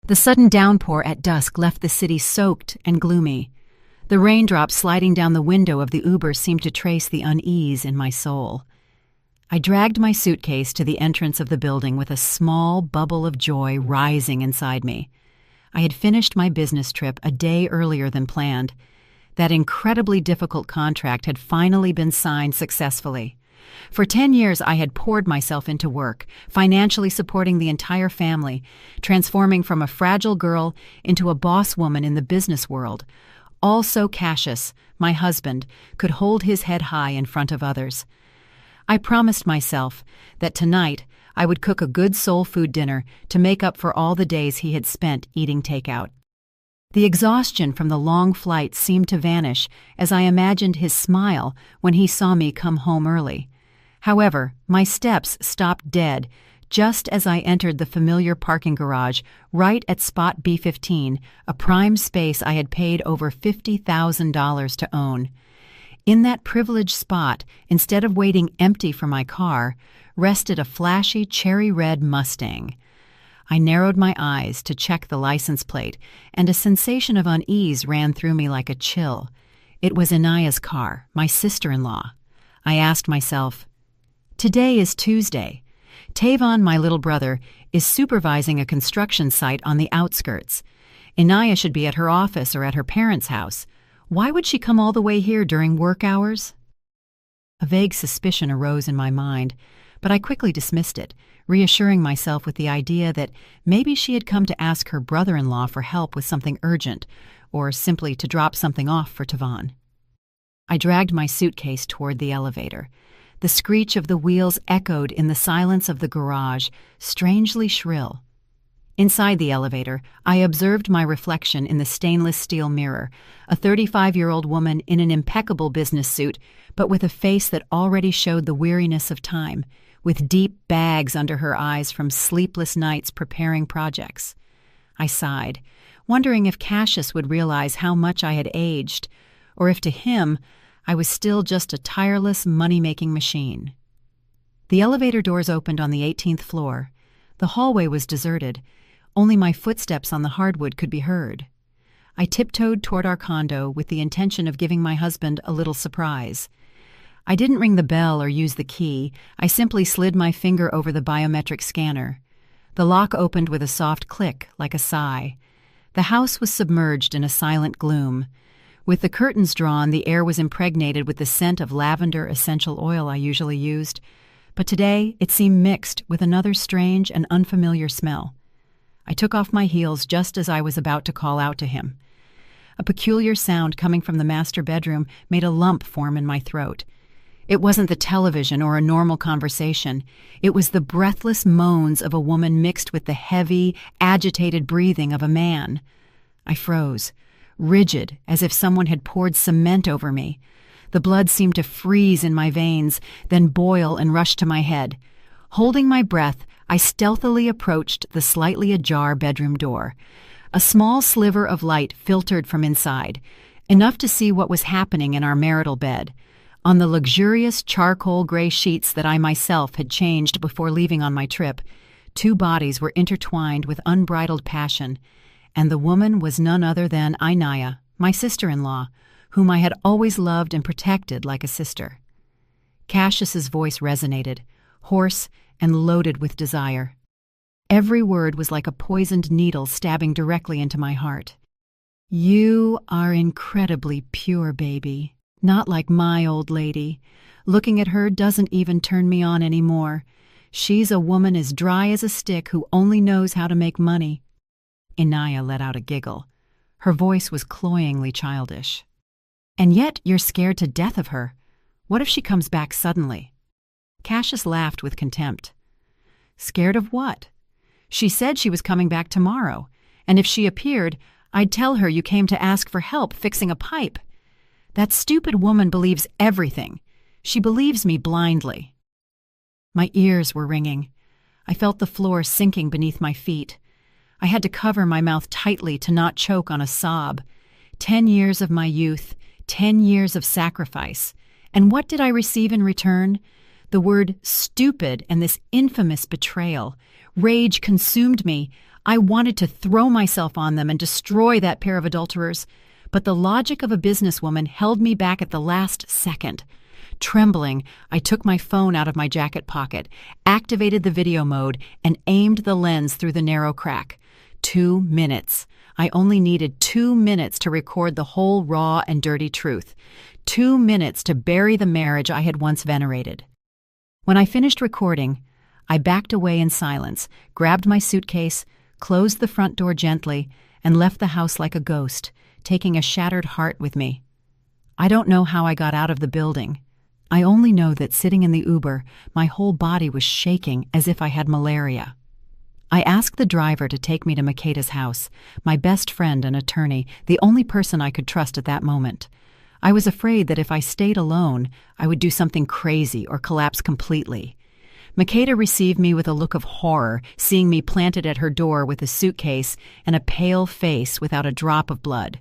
The sudden downpour at dusk left the city soaked and gloomy. The raindrops sliding down the window of the Uber seemed to trace the unease in my soul. I dragged my suitcase to the entrance of the building with a small bubble of joy rising inside me. I had finished my business trip a day earlier than planned. That incredibly difficult contract had finally been signed successfully. For 10 years, I had poured myself into work, financially supporting the entire family, transforming from a fragile girl into a boss woman in the business world. All so Cassius, my husband, could hold his head high in front of others. I promised myself that tonight I would cook a good soul food dinner to make up for all the days he had spent eating takeout. The exhaustion from the long flight seemed to vanish as I imagined his smile when he saw me come home early. However, my steps stopped dead just as I entered the familiar parking garage right at spot B15, a prime space I had paid over $50,000 to own. In that privileged spot, instead of waiting empty for my car, rested a flashy cherry-red Mustang. I narrowed my eyes to check the license plate, and a sensation of unease ran through me like a chill. It was Inaya's car, my sister-in-law. I asked myself, today is Tuesday. Tavon, my little brother, is supervising a construction site on the outskirts. Inaya should be at her office or at her parents' house. Why would she come all the way here during work hours? A vague suspicion arose in my mind, but I quickly dismissed it, reassuring myself with the idea that maybe she had come to ask her brother-in-law for help with something urgent, or simply to drop something off for Tavon. I dragged my suitcase toward the elevator. The screech of the wheels echoed in the silence of the garage, strangely shrill. Inside the elevator, I observed my reflection in the stainless steel mirror, a 35-year-old woman in an impeccable business suit, but with a face that already showed the weariness of time, with deep bags under her eyes from sleepless nights preparing projects. I sighed, wondering if Cassius would realize how much I had aged, or if to him I was still just a tireless money-making machine. The elevator doors opened on the 18th floor. The hallway was deserted. Only my footsteps on the hardwood could be heard. I tiptoed toward our condo with the intention of giving my husband a little surprise. I didn't ring the bell or use the key. I simply slid my finger over the biometric scanner. The lock opened with a soft click, like a sigh. The house was submerged in a silent gloom. With the curtains drawn, the air was impregnated with the scent of lavender essential oil I usually used, but today it seemed mixed with another strange and unfamiliar smell. I took off my heels just as I was about to call out to him. A peculiar sound coming from the master bedroom made a lump form in my throat. It wasn't the television or a normal conversation. It was the breathless moans of a woman mixed with the heavy, agitated breathing of a man. I froze, rigid, as if someone had poured cement over me. The blood seemed to freeze in my veins, then boil and rush to my head. Holding my breath, I stealthily approached the slightly ajar bedroom door. A small sliver of light filtered from inside, enough to see what was happening in our marital bed. On the luxurious charcoal gray sheets that I myself had changed before leaving on my trip, two bodies were intertwined with unbridled passion, and the woman was none other than Inaya, my sister-in-law, whom I had always loved and protected like a sister. Cassius's voice resonated, hoarse and loaded with desire. Every word was like a poisoned needle stabbing directly into my heart. "You are incredibly pure, baby. Not like my old lady. Looking at her doesn't even turn me on anymore. She's a woman as dry as a stick who only knows how to make money." Inaya let out a giggle. Her voice was cloyingly childish. "And yet you're scared to death of her. What if she comes back suddenly?" Cassius laughed with contempt. "Scared of what? She said she was coming back tomorrow, and if she appeared, I'd tell her you came to ask for help fixing a pipe. That stupid woman believes everything. She believes me blindly." My ears were ringing. I felt the floor sinking beneath my feet. I had to cover my mouth tightly to not choke on a sob. 10 years of my youth, 10 years of sacrifice. And what did I receive in return? The word stupid and this infamous betrayal. Rage consumed me. I wanted to throw myself on them and destroy that pair of adulterers. But the logic of a businesswoman held me back at the last second. Trembling, I took my phone out of my jacket pocket, activated the video mode, and aimed the lens through the narrow crack. 2 minutes. I only needed 2 minutes to record the whole raw and dirty truth. 2 minutes to bury the marriage I had once venerated. When I finished recording, I backed away in silence, grabbed my suitcase, closed the front door gently, and left the house like a ghost, taking a shattered heart with me. I don't know how I got out of the building. I only know that sitting in the Uber, my whole body was shaking as if I had malaria. I asked the driver to take me to Makeda's house, my best friend and attorney, the only person I could trust at that moment. I was afraid that if I stayed alone, I would do something crazy or collapse completely. Makeda received me with a look of horror, seeing me planted at her door with a suitcase and a pale face without a drop of blood.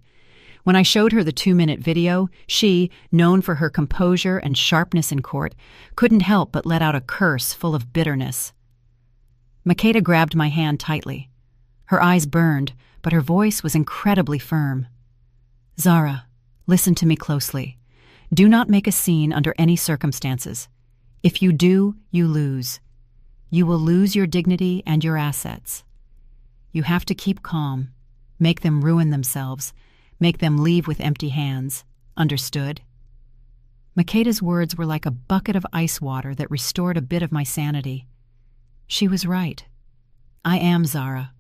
When I showed her the 2-minute video, she, known for her composure and sharpness in court, couldn't help but let out a curse full of bitterness. Makeda grabbed my hand tightly. Her eyes burned, but her voice was incredibly firm. "Zara, listen to me closely. Do not make a scene under any circumstances. If you do, you lose. You will lose your dignity and your assets. You have to keep calm, make them ruin themselves, make them leave with empty hands. Understood?" Makeda's words were like a bucket of ice water that restored a bit of my sanity. She was right. I am Zara,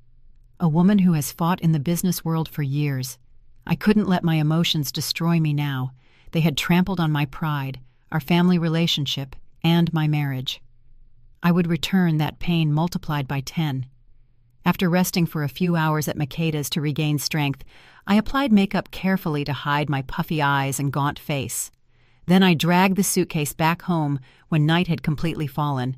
a woman who has fought in the business world for years. I couldn't let my emotions destroy me now. They had trampled on my pride, our family relationship, and my marriage. I would return that pain multiplied by 10. After resting for a few hours at Makeda's to regain strength, I applied makeup carefully to hide my puffy eyes and gaunt face. Then I dragged the suitcase back home when night had completely fallen.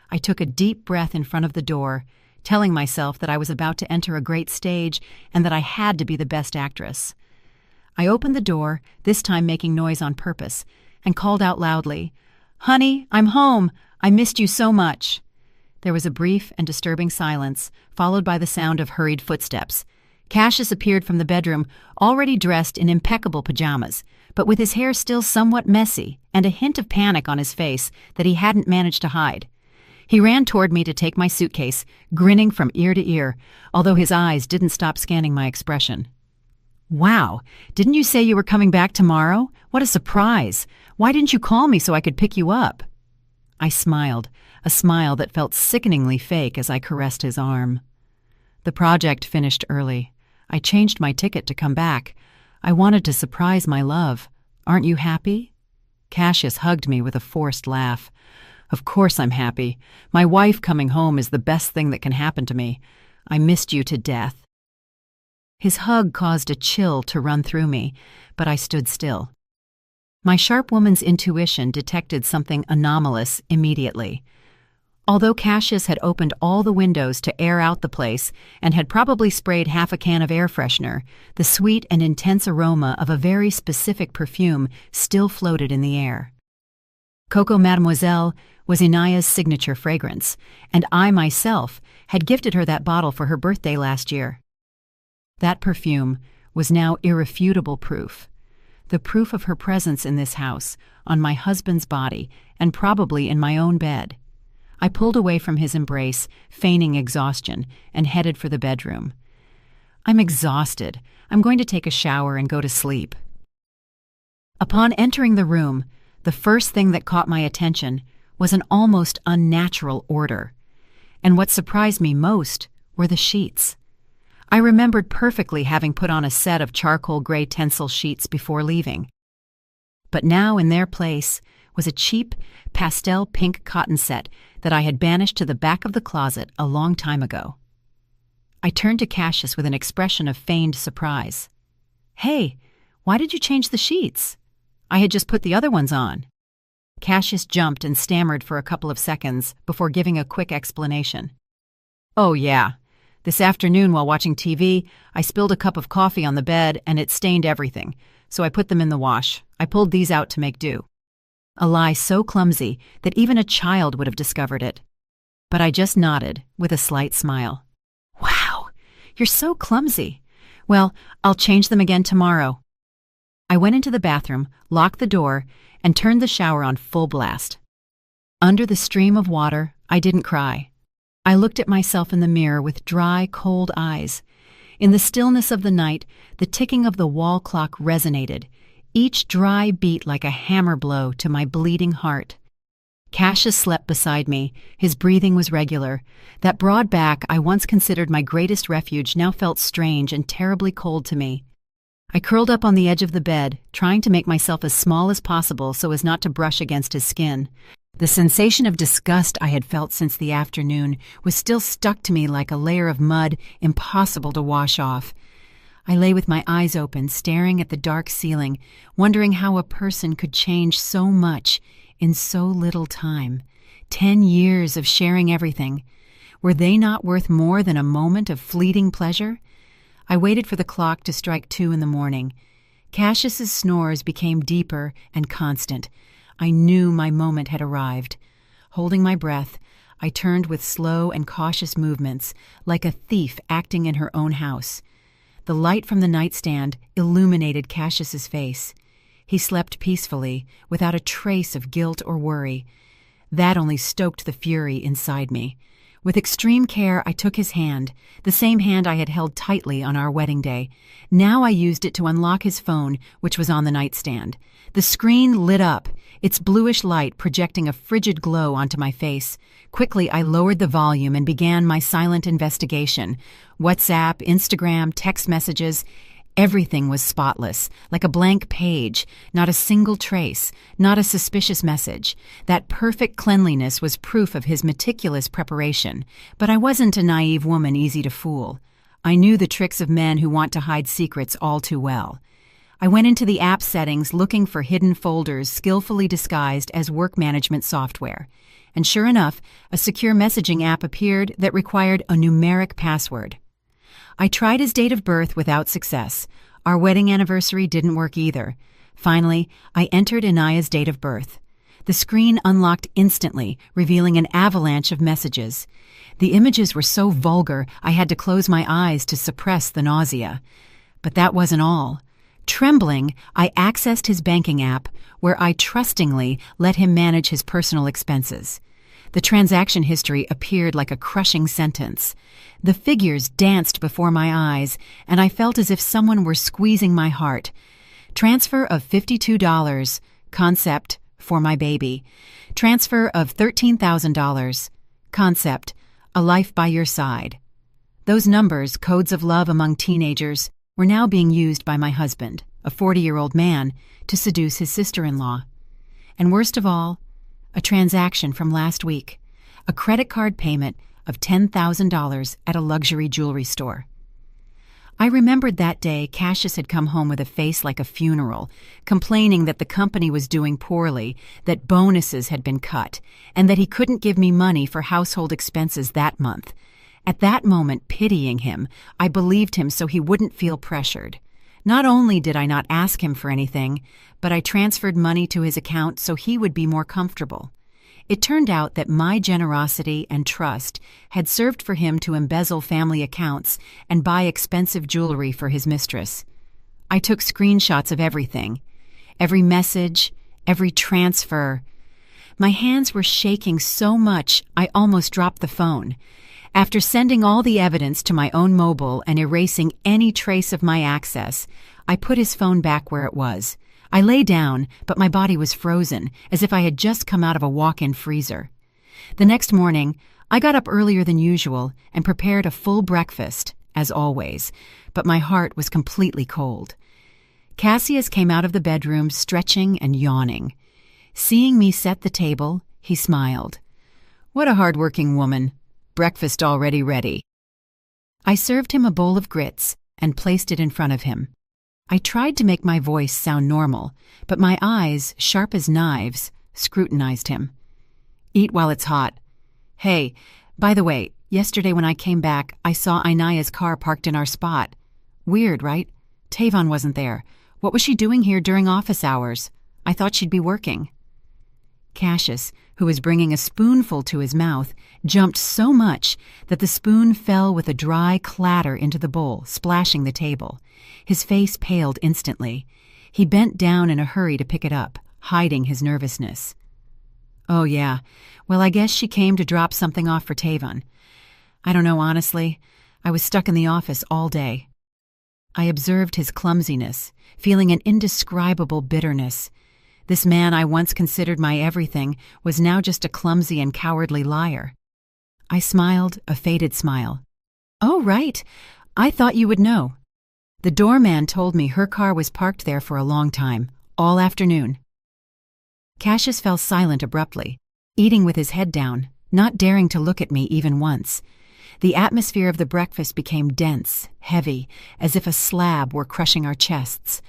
I took a deep breath in front of the door, telling myself that I was about to enter a great stage and that I had to be the best actress. I opened the door, this time making noise on purpose, and called out loudly, "Honey, I'm home! I missed you so much!" There was a brief and disturbing silence, followed by the sound of hurried footsteps. Cassius appeared from the bedroom, already dressed in impeccable pajamas, but with his hair still somewhat messy and a hint of panic on his face that he hadn't managed to hide. He ran toward me to take my suitcase, grinning from ear to ear, although his eyes didn't stop scanning my expression. "Wow, didn't you say you were coming back tomorrow? What a surprise! Why didn't you call me so I could pick you up?" I smiled, a smile that felt sickeningly fake as I caressed his arm. "The project finished early. I changed my ticket to come back. I wanted to surprise my love. Aren't you happy?" Cassius hugged me with a forced laugh. "Of course I'm happy. My wife coming home is the best thing that can happen to me. I missed you to death." His hug caused a chill to run through me, but I stood still. My sharp woman's intuition detected something anomalous immediately. Although Cassius had opened all the windows to air out the place and had probably sprayed half a can of air freshener, the sweet and intense aroma of a very specific perfume still floated in the air. Coco Mademoiselle was Inaya's signature fragrance, and I myself had gifted her that bottle for her birthday last year. That perfume was now irrefutable proof. The proof of her presence in this house, on my husband's body, and probably in my own bed. I pulled away from his embrace, feigning exhaustion, and headed for the bedroom. "I'm exhausted. I'm going to take a shower and go to sleep." Upon entering the room, the first thing that caught my attention was an almost unnatural order. And what surprised me most were the sheets. I remembered perfectly having put on a set of charcoal gray tencel sheets before leaving. But now in their place was a cheap, pastel pink cotton set that I had banished to the back of the closet a long time ago. I turned to Cassius with an expression of feigned surprise. "Hey, why did you change the sheets? I had just put the other ones on." Cassius jumped and stammered for a couple of seconds before giving a quick explanation. "Oh yeah, this afternoon while watching TV, I spilled a cup of coffee on the bed and it stained everything, so I put them in the wash. I pulled these out to make do." a lie so clumsy that even a child would have discovered it. But I just nodded, with a slight smile. "Wow, you're so clumsy. Well, I'll change them again tomorrow." I went into the bathroom, locked the door, and turned the shower on full blast. Under the stream of water, I didn't cry. I looked at myself in the mirror with dry, cold eyes. In the stillness of the night, the ticking of the wall clock resonated, each dry beat like a hammer blow to my bleeding heart. Cassius slept beside me. His breathing was regular. That broad back I once considered my greatest refuge now felt strange and terribly cold to me. I curled up on the edge of the bed, trying to make myself as small as possible so as not to brush against his skin. The sensation of disgust I had felt since the afternoon was still stuck to me like a layer of mud impossible to wash off. I lay with my eyes open, staring at the dark ceiling, wondering how a person could change so much in so little time. 10 years of sharing everything. Were they not worth more than a moment of fleeting pleasure? I waited for the clock to strike 2 in the morning. Cassius's snores became deeper and constant. I knew my moment had arrived. Holding my breath, I turned with slow and cautious movements, like a thief acting in her own house. The light from the nightstand illuminated Cassius's face. He slept peacefully, without a trace of guilt or worry. That only stoked the fury inside me. With extreme care, I took his hand, the same hand I had held tightly on our wedding day. Now I used it to unlock his phone, which was on the nightstand. The screen lit up, its bluish light projecting a frigid glow onto my face. Quickly, I lowered the volume and began my silent investigation. WhatsApp, Instagram, text messages. Everything was spotless, like a blank page, not a single trace, not a suspicious message. That perfect cleanliness was proof of his meticulous preparation, but I wasn't a naive woman easy to fool. I knew the tricks of men who want to hide secrets all too well. I went into the app settings looking for hidden folders skillfully disguised as work management software. And sure enough, a secure messaging app appeared that required a numeric password. I tried his date of birth without success. Our wedding anniversary didn't work either. Finally, I entered Inaya's date of birth. The screen unlocked instantly, revealing an avalanche of messages. The images were so vulgar, I had to close my eyes to suppress the nausea. But that wasn't all. Trembling, I accessed his banking app, where I trustingly let him manage his personal expenses. The transaction history appeared like a crushing sentence. The figures danced before my eyes, and I felt as if someone were squeezing my heart. Transfer of $52, concept, for my baby. Transfer of $13,000, concept, a life by your side. Those numbers, codes of love among teenagers, were now being used by my husband, a 40-year-old man, to seduce his sister-in-law. And worst of all, a transaction from last week, a credit card payment of $10,000 at a luxury jewelry store. I remembered that day Cassius had come home with a face like a funeral, complaining that the company was doing poorly, that bonuses had been cut, and that he couldn't give me money for household expenses that month. At that moment, pitying him, I believed him so he wouldn't feel pressured. Not only did I not ask him for anything, but I transferred money to his account so he would be more comfortable. It turned out that my generosity and trust had served for him to embezzle family accounts and buy expensive jewelry for his mistress. I took screenshots of everything, every message, every transfer. My hands were shaking so much I almost dropped the phone. After sending all the evidence to my own mobile and erasing any trace of my access, I put his phone back where it was. I lay down, but my body was frozen, as if I had just come out of a walk-in freezer. The next morning, I got up earlier than usual and prepared a full breakfast, as always, but my heart was completely cold. Cassius came out of the bedroom stretching and yawning. Seeing me set the table, he smiled. "What a hard-working woman. Breakfast already ready." I served him a bowl of grits and placed it in front of him. I tried to make my voice sound normal, but my eyes, sharp as knives, scrutinized him. "Eat while it's hot. Hey, by the way, yesterday when I came back, I saw Inaya's car parked in our spot. Weird, right? Tavon wasn't there. What was she doing here during office hours? I thought she'd be working." Cassius, who was bringing a spoonful to his mouth, jumped so much that the spoon fell with a dry clatter into the bowl, splashing the table. His face paled instantly. He bent down in a hurry to pick it up, hiding his nervousness. "Oh, yeah. Well, I guess she came to drop something off for Tavon. I don't know, honestly. I was stuck in the office all day." I observed his clumsiness, feeling an indescribable bitterness. This man I once considered my everything was now just a clumsy and cowardly liar. I smiled, a faded smile. "Oh, right. I thought you would know. The doorman told me her car was parked there for a long time, all afternoon." Cassius fell silent abruptly, eating with his head down, not daring to look at me even once. The atmosphere of the breakfast became dense, heavy, as if a slab were crushing our chests.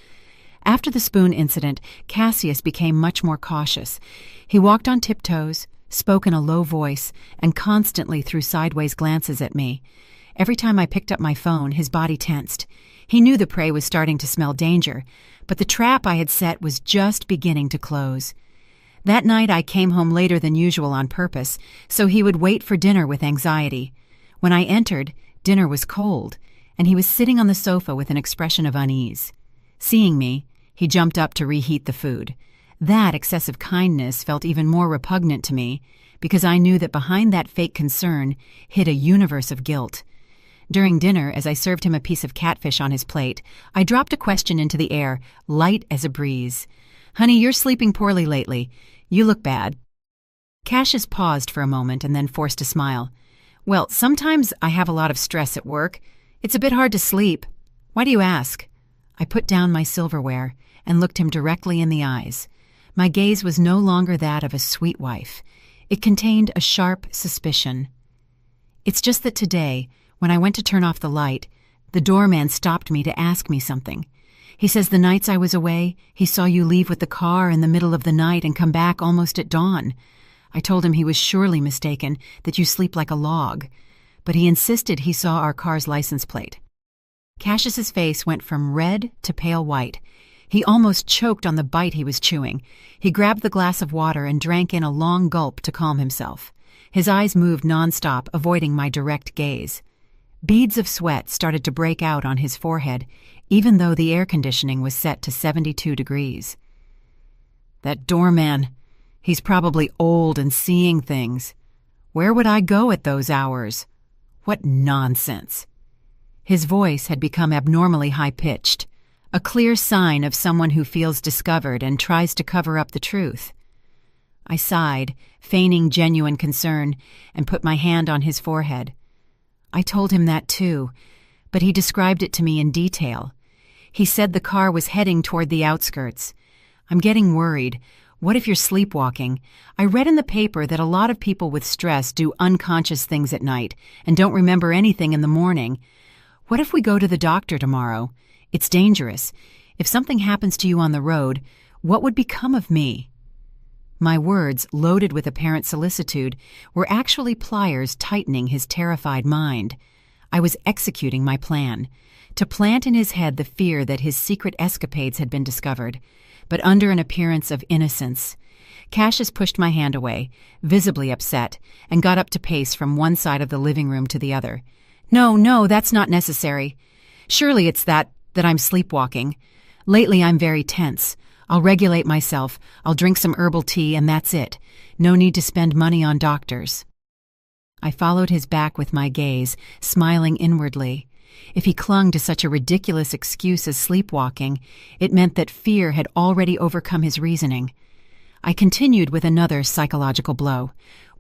After the spoon incident, Cassius became much more cautious. He walked on tiptoes, spoke in a low voice, and constantly threw sideways glances at me. Every time I picked up my phone, his body tensed. He knew the prey was starting to smell danger, but the trap I had set was just beginning to close. That night I came home later than usual on purpose, so he would wait for dinner with anxiety. When I entered, dinner was cold, and he was sitting on the sofa with an expression of unease. Seeing me, he jumped up to reheat the food. That excessive kindness felt even more repugnant to me, because I knew that behind that fake concern hid a universe of guilt. During dinner, as I served him a piece of catfish on his plate, I dropped a question into the air, light as a breeze. "Honey, you're sleeping poorly lately. You look bad." Cassius paused for a moment and then forced a smile. "Well, sometimes I have a lot of stress at work. It's a bit hard to sleep. Why do you ask?" I put down my silverware and looked him directly in the eyes. My gaze was no longer that of a sweet wife. It contained a sharp suspicion. "It's just that today, when I went to turn off the light, the doorman stopped me to ask me something. He says the nights I was away, he saw you leave with the car in the middle of the night and come back almost at dawn. I told him he was surely mistaken, that you sleep like a log, but he insisted he saw our car's license plate." Cassius's face went from red to pale white. He almost choked on the bite he was chewing. He grabbed the glass of water and drank in a long gulp to calm himself. His eyes moved nonstop, avoiding my direct gaze. Beads of sweat started to break out on his forehead, even though the air conditioning was set to 72 degrees. "That doorman. He's probably old and seeing things. Where would I go at those hours? What nonsense." His voice had become abnormally high-pitched, a clear sign of someone who feels discovered and tries to cover up the truth. I sighed, feigning genuine concern, and put my hand on his forehead. I told him that too, but he described it to me in detail. He said the car was heading toward the outskirts. "I'm getting worried. What if you're sleepwalking? I read in the paper that a lot of people with stress do unconscious things at night and don't remember anything in the morning. What if we go to the doctor tomorrow? It's dangerous. If something happens to you on the road, what would become of me?" My words, loaded with apparent solicitude, were actually pliers tightening his terrified mind. I was executing my plan, to plant in his head the fear that his secret escapades had been discovered, but under an appearance of innocence. Cassius pushed my hand away, visibly upset, and got up to pace from one side of the living room to the other. No, that's not necessary. Surely it's that I'm sleepwalking. Lately I'm very tense. I'll regulate myself, I'll drink some herbal tea, and that's it. No need to spend money on doctors." I followed his back with my gaze, smiling inwardly. If he clung to such a ridiculous excuse as sleepwalking, it meant that fear had already overcome his reasoning. I continued with another psychological blow.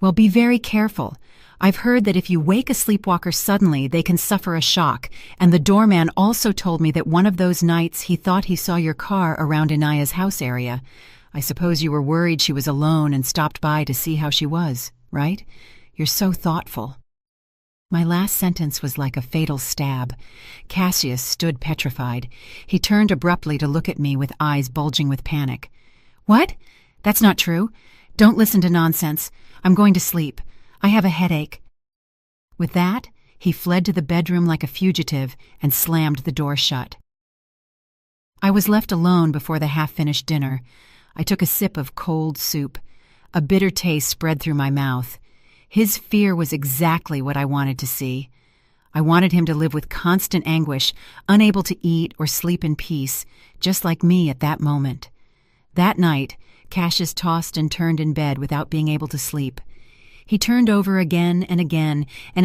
"Well, be very careful. I've heard that if you wake a sleepwalker suddenly, they can suffer a shock, and the doorman also told me that one of those nights he thought he saw your car around Inaya's house area. I suppose you were worried she was alone and stopped by to see how she was, right? You're so thoughtful." My last sentence was like a fatal stab. Cassius stood petrified. He turned abruptly to look at me with eyes bulging with panic. "What? That's not true. Don't listen to nonsense. I'm going to sleep. I have a headache." With that, he fled to the bedroom like a fugitive and slammed the door shut. I was left alone before the half-finished dinner. I took a sip of cold soup. A bitter taste spread through my mouth. His fear was exactly what I wanted to see. I wanted him to live with constant anguish, unable to eat or sleep in peace, just like me at that moment. That night, Cassius tossed and turned in bed without being able to sleep. He turned over again and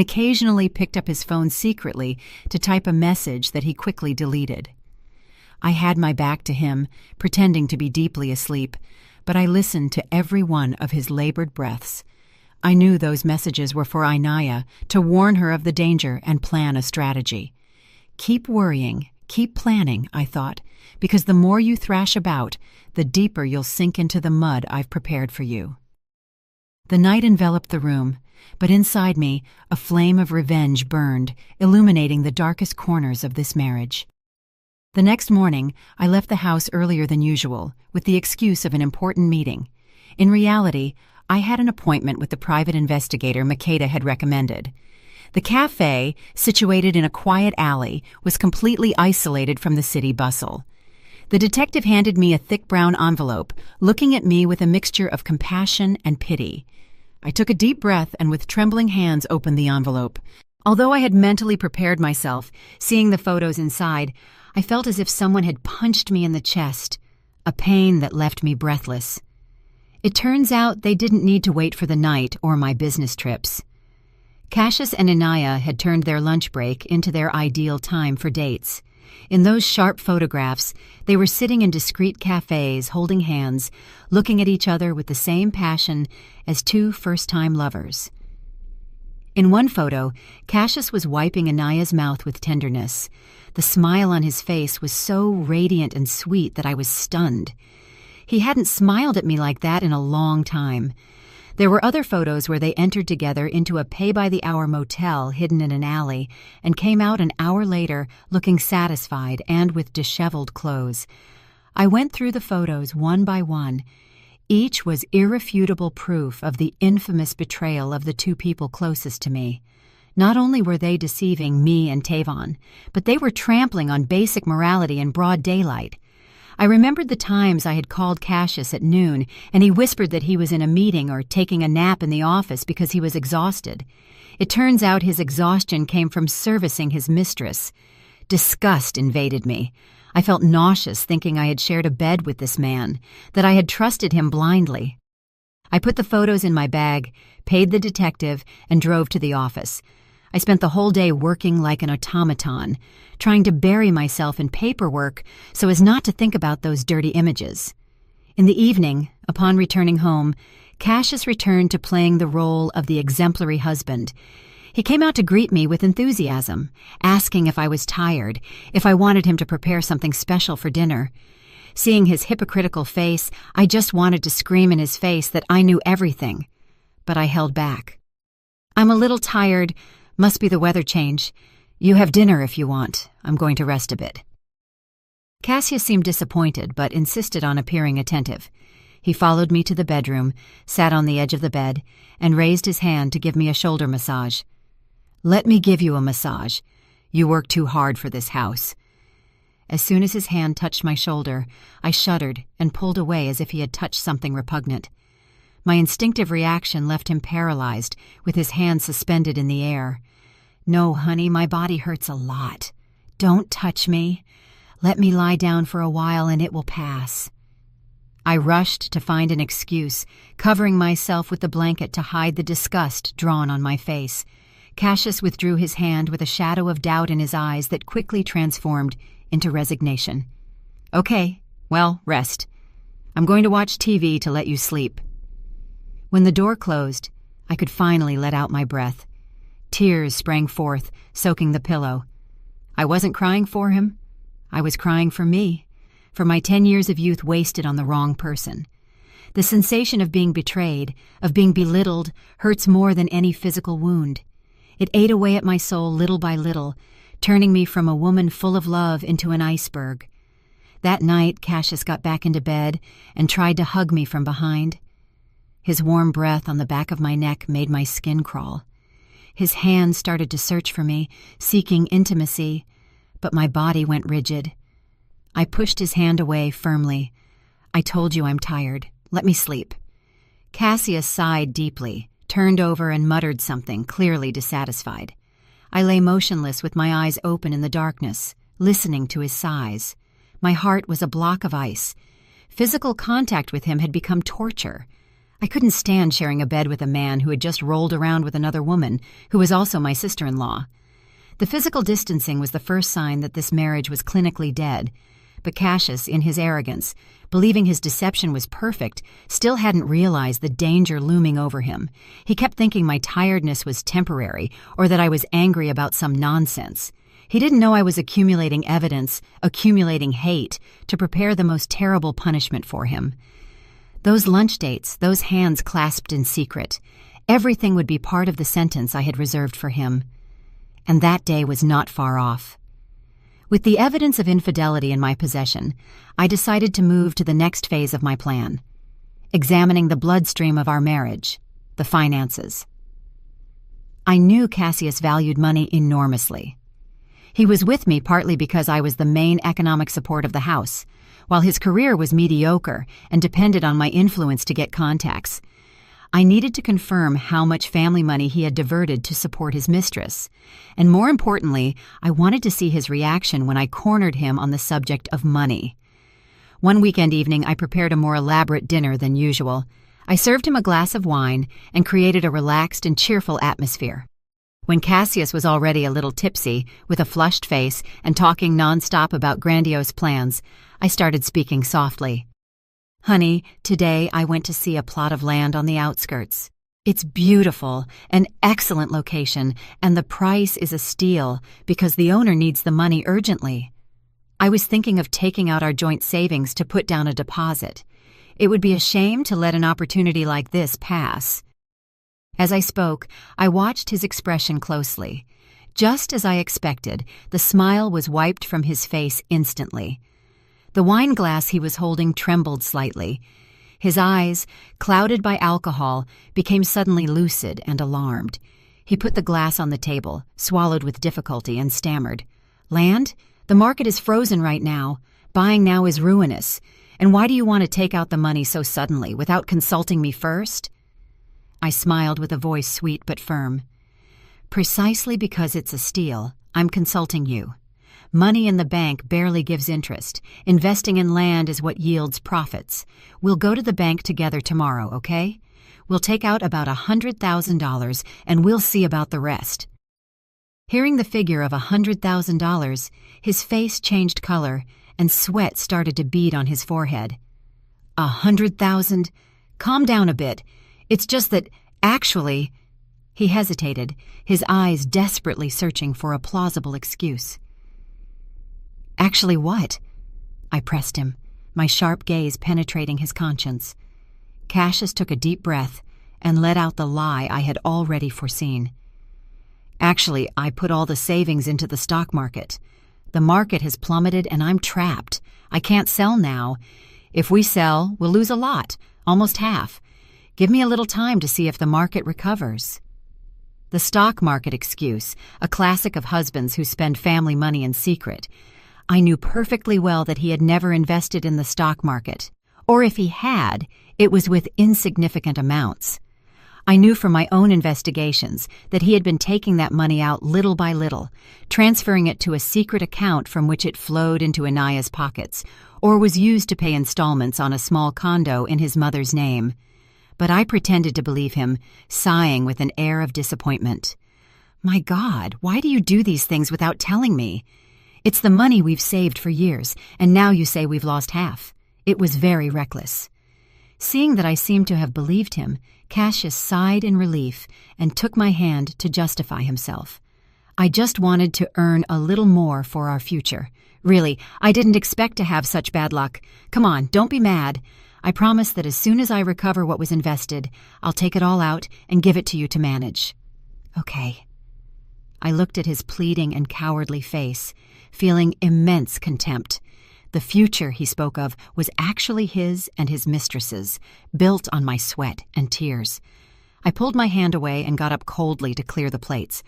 occasionally picked up his phone secretly to type a message that he quickly deleted. I had my back to him, pretending to be deeply asleep, but I listened to every one of his labored breaths. I knew those messages were for Inaya, to warn her of the danger and plan a strategy. Keep worrying, keep planning, I thought, because the more you thrash about, the deeper you'll sink into the mud I've prepared for you. The night enveloped the room, but inside me a flame of revenge burned, illuminating the darkest corners of this marriage. The next morning, I left the house earlier than usual, with the excuse of an important meeting. In reality, I had an appointment with the private investigator Makeda had recommended. The cafe, situated in a quiet alley, was completely isolated from the city bustle. The detective handed me a thick brown envelope, looking at me with a mixture of compassion and pity. I took a deep breath and with trembling hands opened the envelope. Although I had mentally prepared myself, seeing the photos inside, I felt as if someone had punched me in the chest, a pain that left me breathless. It turns out they didn't need to wait for the night or my business trips. Cassius and Inaya had turned their lunch break into their ideal time for dates. In those sharp photographs, they were sitting in discreet cafes, holding hands, looking at each other with the same passion as two first-time lovers. In one photo, Cassius was wiping Inaya's mouth with tenderness. The smile on his face was so radiant and sweet that I was stunned. He hadn't smiled at me like that in a long time. There were other photos where they entered together into a pay-by-the-hour motel hidden in an alley and came out an hour later looking satisfied and with disheveled clothes. I went through the photos one by one. Each was irrefutable proof of the infamous betrayal of the two people closest to me. Not only were they deceiving me and Tavon, but they were trampling on basic morality in broad daylight. I remembered the times I had called Cassius at noon, and he whispered that he was in a meeting or taking a nap in the office because he was exhausted. It turns out his exhaustion came from servicing his mistress. Disgust invaded me. I felt nauseous thinking I had shared a bed with this man, that I had trusted him blindly. I put the photos in my bag, paid the detective, and drove to the office. I spent the whole day working like an automaton, trying to bury myself in paperwork so as not to think about those dirty images. In the evening, upon returning home, Cassius returned to playing the role of the exemplary husband. He came out to greet me with enthusiasm, asking if I was tired, if I wanted him to prepare something special for dinner. Seeing his hypocritical face, I just wanted to scream in his face that I knew everything. But I held back. "I'm a little tired. Must be the weather change. You have dinner if you want. I'm going to rest a bit." Cassius seemed disappointed, but insisted on appearing attentive. He followed me to the bedroom, sat on the edge of the bed, and raised his hand to give me a shoulder massage. "Let me give you a massage. You work too hard for this house." As soon as his hand touched my shoulder, I shuddered and pulled away as if he had touched something repugnant. My instinctive reaction left him paralyzed, with his hand suspended in the air. "No, honey, my body hurts a lot. Don't touch me. Let me lie down for a while and it will pass." I rushed to find an excuse, covering myself with the blanket to hide the disgust drawn on my face. Cassius withdrew his hand with a shadow of doubt in his eyes that quickly transformed into resignation. "Okay, well, rest. I'm going to watch TV to let you sleep." When the door closed, I could finally let out my breath. Tears sprang forth, soaking the pillow. I wasn't crying for him. I was crying for me, for my 10 years of youth wasted on the wrong person. The sensation of being betrayed, of being belittled, hurts more than any physical wound. It ate away at my soul little by little, turning me from a woman full of love into an iceberg. That night, Cassius got back into bed and tried to hug me from behind. His warm breath on the back of my neck made my skin crawl. His hands started to search for me, seeking intimacy, but my body went rigid. I pushed his hand away firmly. "I told you I'm tired. Let me sleep." Cassius sighed deeply, turned over and muttered something, clearly dissatisfied. I lay motionless with my eyes open in the darkness, listening to his sighs. My heart was a block of ice. Physical contact with him had become torture. I couldn't stand sharing a bed with a man who had just rolled around with another woman, who was also my sister-in-law. The physical distancing was the first sign that this marriage was clinically dead, but Cassius, in his arrogance, believing his deception was perfect, still hadn't realized the danger looming over him. He kept thinking my tiredness was temporary, or that I was angry about some nonsense. He didn't know I was accumulating evidence, accumulating hate, to prepare the most terrible punishment for him. Those lunch dates, those hands clasped in secret, everything would be part of the sentence I had reserved for him. And that day was not far off. With the evidence of infidelity in my possession, I decided to move to the next phase of my plan, examining the bloodstream of our marriage, the finances. I knew Cassius valued money enormously. He was with me partly because I was the main economic support of the house, while his career was mediocre and depended on my influence to get contacts. I needed to confirm how much family money he had diverted to support his mistress, and more importantly, I wanted to see his reaction when I cornered him on the subject of money. One weekend evening, I prepared a more elaborate dinner than usual. I served him a glass of wine and created a relaxed and cheerful atmosphere. When Cassius was already a little tipsy, with a flushed face and talking nonstop about grandiose plans, I started speaking softly. "Honey, today I went to see a plot of land on the outskirts. It's beautiful, an excellent location, and the price is a steal because the owner needs the money urgently. I was thinking of taking out our joint savings to put down a deposit. It would be a shame to let an opportunity like this pass." As I spoke, I watched his expression closely. Just as I expected, the smile was wiped from his face instantly. The wine glass he was holding trembled slightly. His eyes, clouded by alcohol, became suddenly lucid and alarmed. He put the glass on the table, swallowed with difficulty, and stammered. "Land? The market is frozen right now. Buying now is ruinous. And why do you want to take out the money so suddenly, without consulting me first?" I smiled with a voice sweet but firm. "Precisely because it's a steal, I'm consulting you. Money in the bank barely gives interest. Investing in land is what yields profits. We'll go to the bank together tomorrow, okay? We'll take out about $100,000 and we'll see about the rest." Hearing the figure of $100,000, his face changed color and sweat started to bead on his forehead. "100,000? Calm down a bit. It's just that, actually—" He hesitated, his eyes desperately searching for a plausible excuse. "Actually what?" I pressed him, my sharp gaze penetrating his conscience. Cassius took a deep breath and let out the lie I had already foreseen. "Actually, I put all the savings into the stock market. The market has plummeted and I'm trapped. I can't sell now. If we sell, we'll lose a lot, almost half. Give me a little time to see if the market recovers." The stock market excuse, a classic of husbands who spend family money in secret. I knew perfectly well that he had never invested in the stock market, or if he had, it was with insignificant amounts. I knew from my own investigations that he had been taking that money out little by little, transferring it to a secret account from which it flowed into Anaya's pockets, or was used to pay installments on a small condo in his mother's name. But I pretended to believe him, sighing with an air of disappointment. "My God, why do you do these things without telling me? It's the money we've saved for years, and now you say we've lost half. It was very reckless." Seeing that I seemed to have believed him, Cassius sighed in relief and took my hand to justify himself. "I just wanted to earn a little more for our future. Really, I didn't expect to have such bad luck. Come on, don't be mad. I promise that as soon as I recover what was invested, I'll take it all out and give it to you to manage." "Okay." I looked at his pleading and cowardly face, feeling immense contempt. The future he spoke of was actually his and his mistress's, built on my sweat and tears. I pulled my hand away and got up coldly to clear the plates.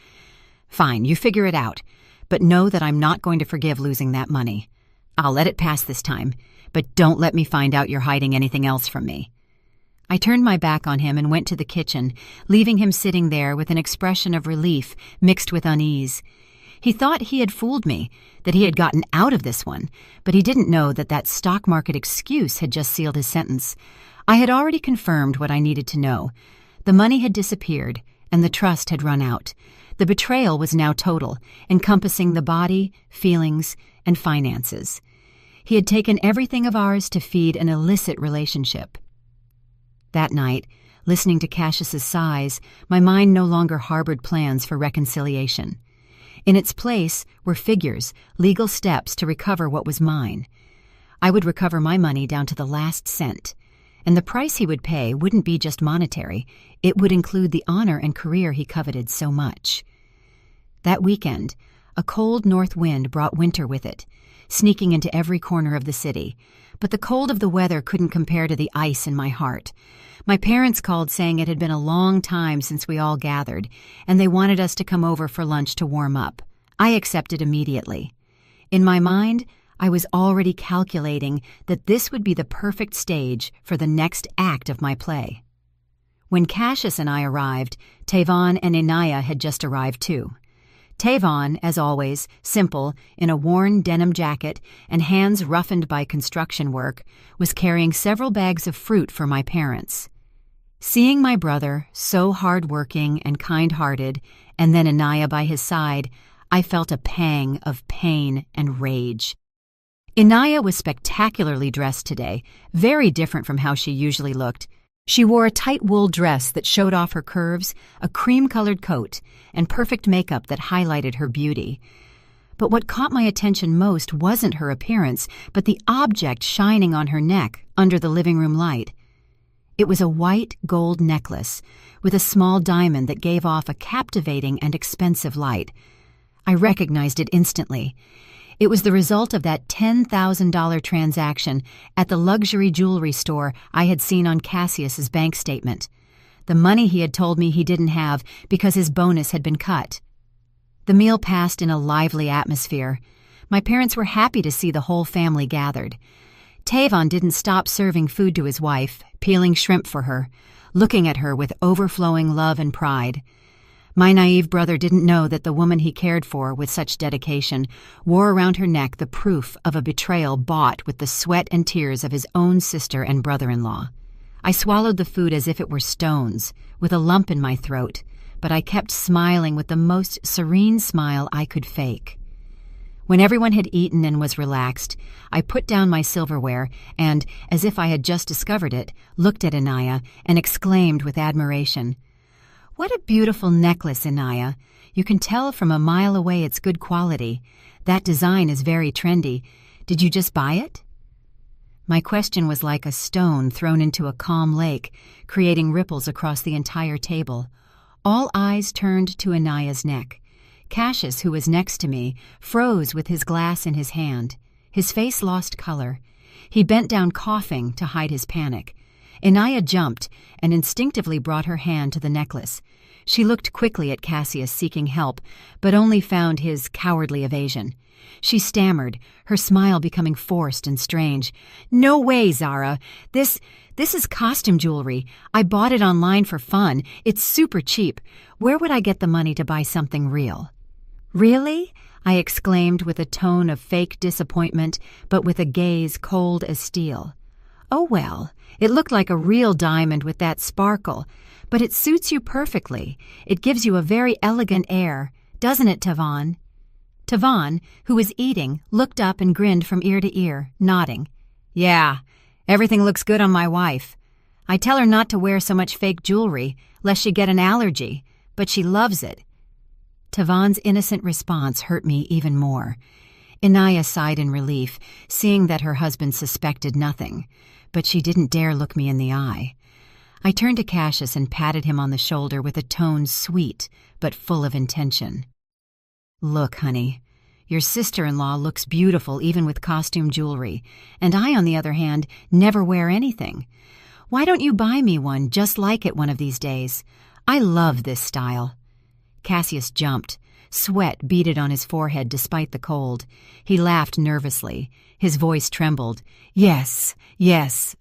"Fine, you figure it out, but know that I'm not going to forgive losing that money. I'll let it pass this time, but don't let me find out you're hiding anything else from me." I turned my back on him and went to the kitchen, leaving him sitting there with an expression of relief mixed with unease. He thought he had fooled me, that he had gotten out of this one, but he didn't know that that stock market excuse had just sealed his sentence. I had already confirmed what I needed to know. The money had disappeared, and the trust had run out. The betrayal was now total, encompassing the body, feelings, and finances. He had taken everything of ours to feed an illicit relationship. That night, listening to Cassius's sighs, my mind no longer harbored plans for reconciliation. In its place were figures, legal steps to recover what was mine. I would recover my money down to the last cent, and the price he would pay wouldn't be just monetary. It would include the honor and career he coveted so much. That weekend, a cold north wind brought winter with it, sneaking into every corner of the city. But the cold of the weather couldn't compare to the ice in my heart. My parents called saying it had been a long time since we all gathered, and they wanted us to come over for lunch to warm up. I accepted immediately. In my mind, I was already calculating that this would be the perfect stage for the next act of my play. When Cassius and I arrived, Tavon and Inaya had just arrived too. Tavon, as always, simple, in a worn denim jacket and hands roughened by construction work, was carrying several bags of fruit for my parents. Seeing my brother, so hard-working and kind-hearted, and then Inaya by his side, I felt a pang of pain and rage. Inaya was spectacularly dressed today, very different from how she usually looked. She wore a tight wool dress that showed off her curves, a cream-colored coat, and perfect makeup that highlighted her beauty. But what caught my attention most wasn't her appearance, but the object shining on her neck under the living room light. It was a white gold necklace with a small diamond that gave off a captivating and expensive light. I recognized it instantly. It was the result of that $10,000 transaction at the luxury jewelry store I had seen on Cassius's bank statement. The money he had told me he didn't have because his bonus had been cut. The meal passed in a lively atmosphere. My parents were happy to see the whole family gathered. Tavon didn't stop serving food to his wife, peeling shrimp for her, looking at her with overflowing love and pride. My naive brother didn't know that the woman he cared for with such dedication wore around her neck the proof of a betrayal bought with the sweat and tears of his own sister and brother-in-law. I swallowed the food as if it were stones, with a lump in my throat, but I kept smiling with the most serene smile I could fake. When everyone had eaten and was relaxed, I put down my silverware and, as if I had just discovered it, looked at Inaya and exclaimed with admiration, "What a beautiful necklace, Inaya. You can tell from a mile away it's good quality. That design is very trendy. Did you just buy it?" My question was like a stone thrown into a calm lake, creating ripples across the entire table. All eyes turned to Inaya's neck. Cassius, who was next to me, froze with his glass in his hand. His face lost color. He bent down coughing to hide his panic. Inaya jumped and instinctively brought her hand to the necklace. She looked quickly at Cassius seeking help, but only found his cowardly evasion. She stammered, her smile becoming forced and strange. "No way, Zara. This is costume jewelry. I bought it online for fun. It's super cheap. Where would I get the money to buy something real?" "Really?" I exclaimed with a tone of fake disappointment, but with a gaze cold as steel. "Oh well, it looked like a real diamond with that sparkle, but it suits you perfectly. It gives you a very elegant air, doesn't it, Tavon?" Tavon, who was eating, looked up and grinned from ear to ear, nodding. "Yeah, everything looks good on my wife. I tell her not to wear so much fake jewelry, lest she get an allergy, but she loves it." Tavon's innocent response hurt me even more. Inaya sighed in relief, seeing that her husband suspected nothing, but she didn't dare look me in the eye. I turned to Cassius and patted him on the shoulder with a tone sweet but full of intention. "Look, honey, your sister-in-law looks beautiful even with costume jewelry, and I, on the other hand, never wear anything. Why don't you buy me one just like it one of these days? I love this style." Cassius jumped, Sweat beaded on his forehead despite the cold. He laughed nervously. His voice trembled. Yes,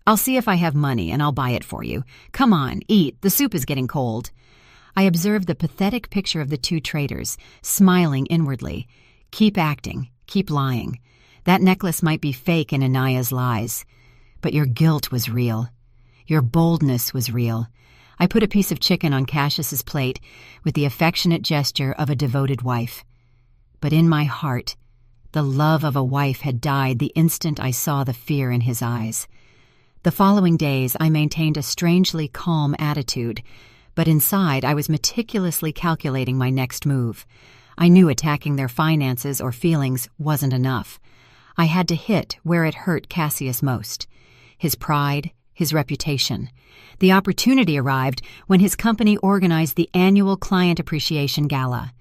I'll see if I have money and I'll buy it for you. Come on, eat, the soup is getting cold. I observed the pathetic picture of the two traitors, smiling inwardly. Keep acting, keep lying. That necklace might be fake in Anaya's lies. But your guilt was real. Your boldness was real. I put a piece of chicken on Cassius's plate with the affectionate gesture of a devoted wife. But in my heart, the love of a wife had died the instant I saw the fear in his eyes. The following days I maintained a strangely calm attitude, but inside I was meticulously calculating my next move. I knew attacking their finances or feelings wasn't enough. I had to hit where it hurt Cassius most. His pride, his reputation. The opportunity arrived when his company organized the annual Client Appreciation Gala.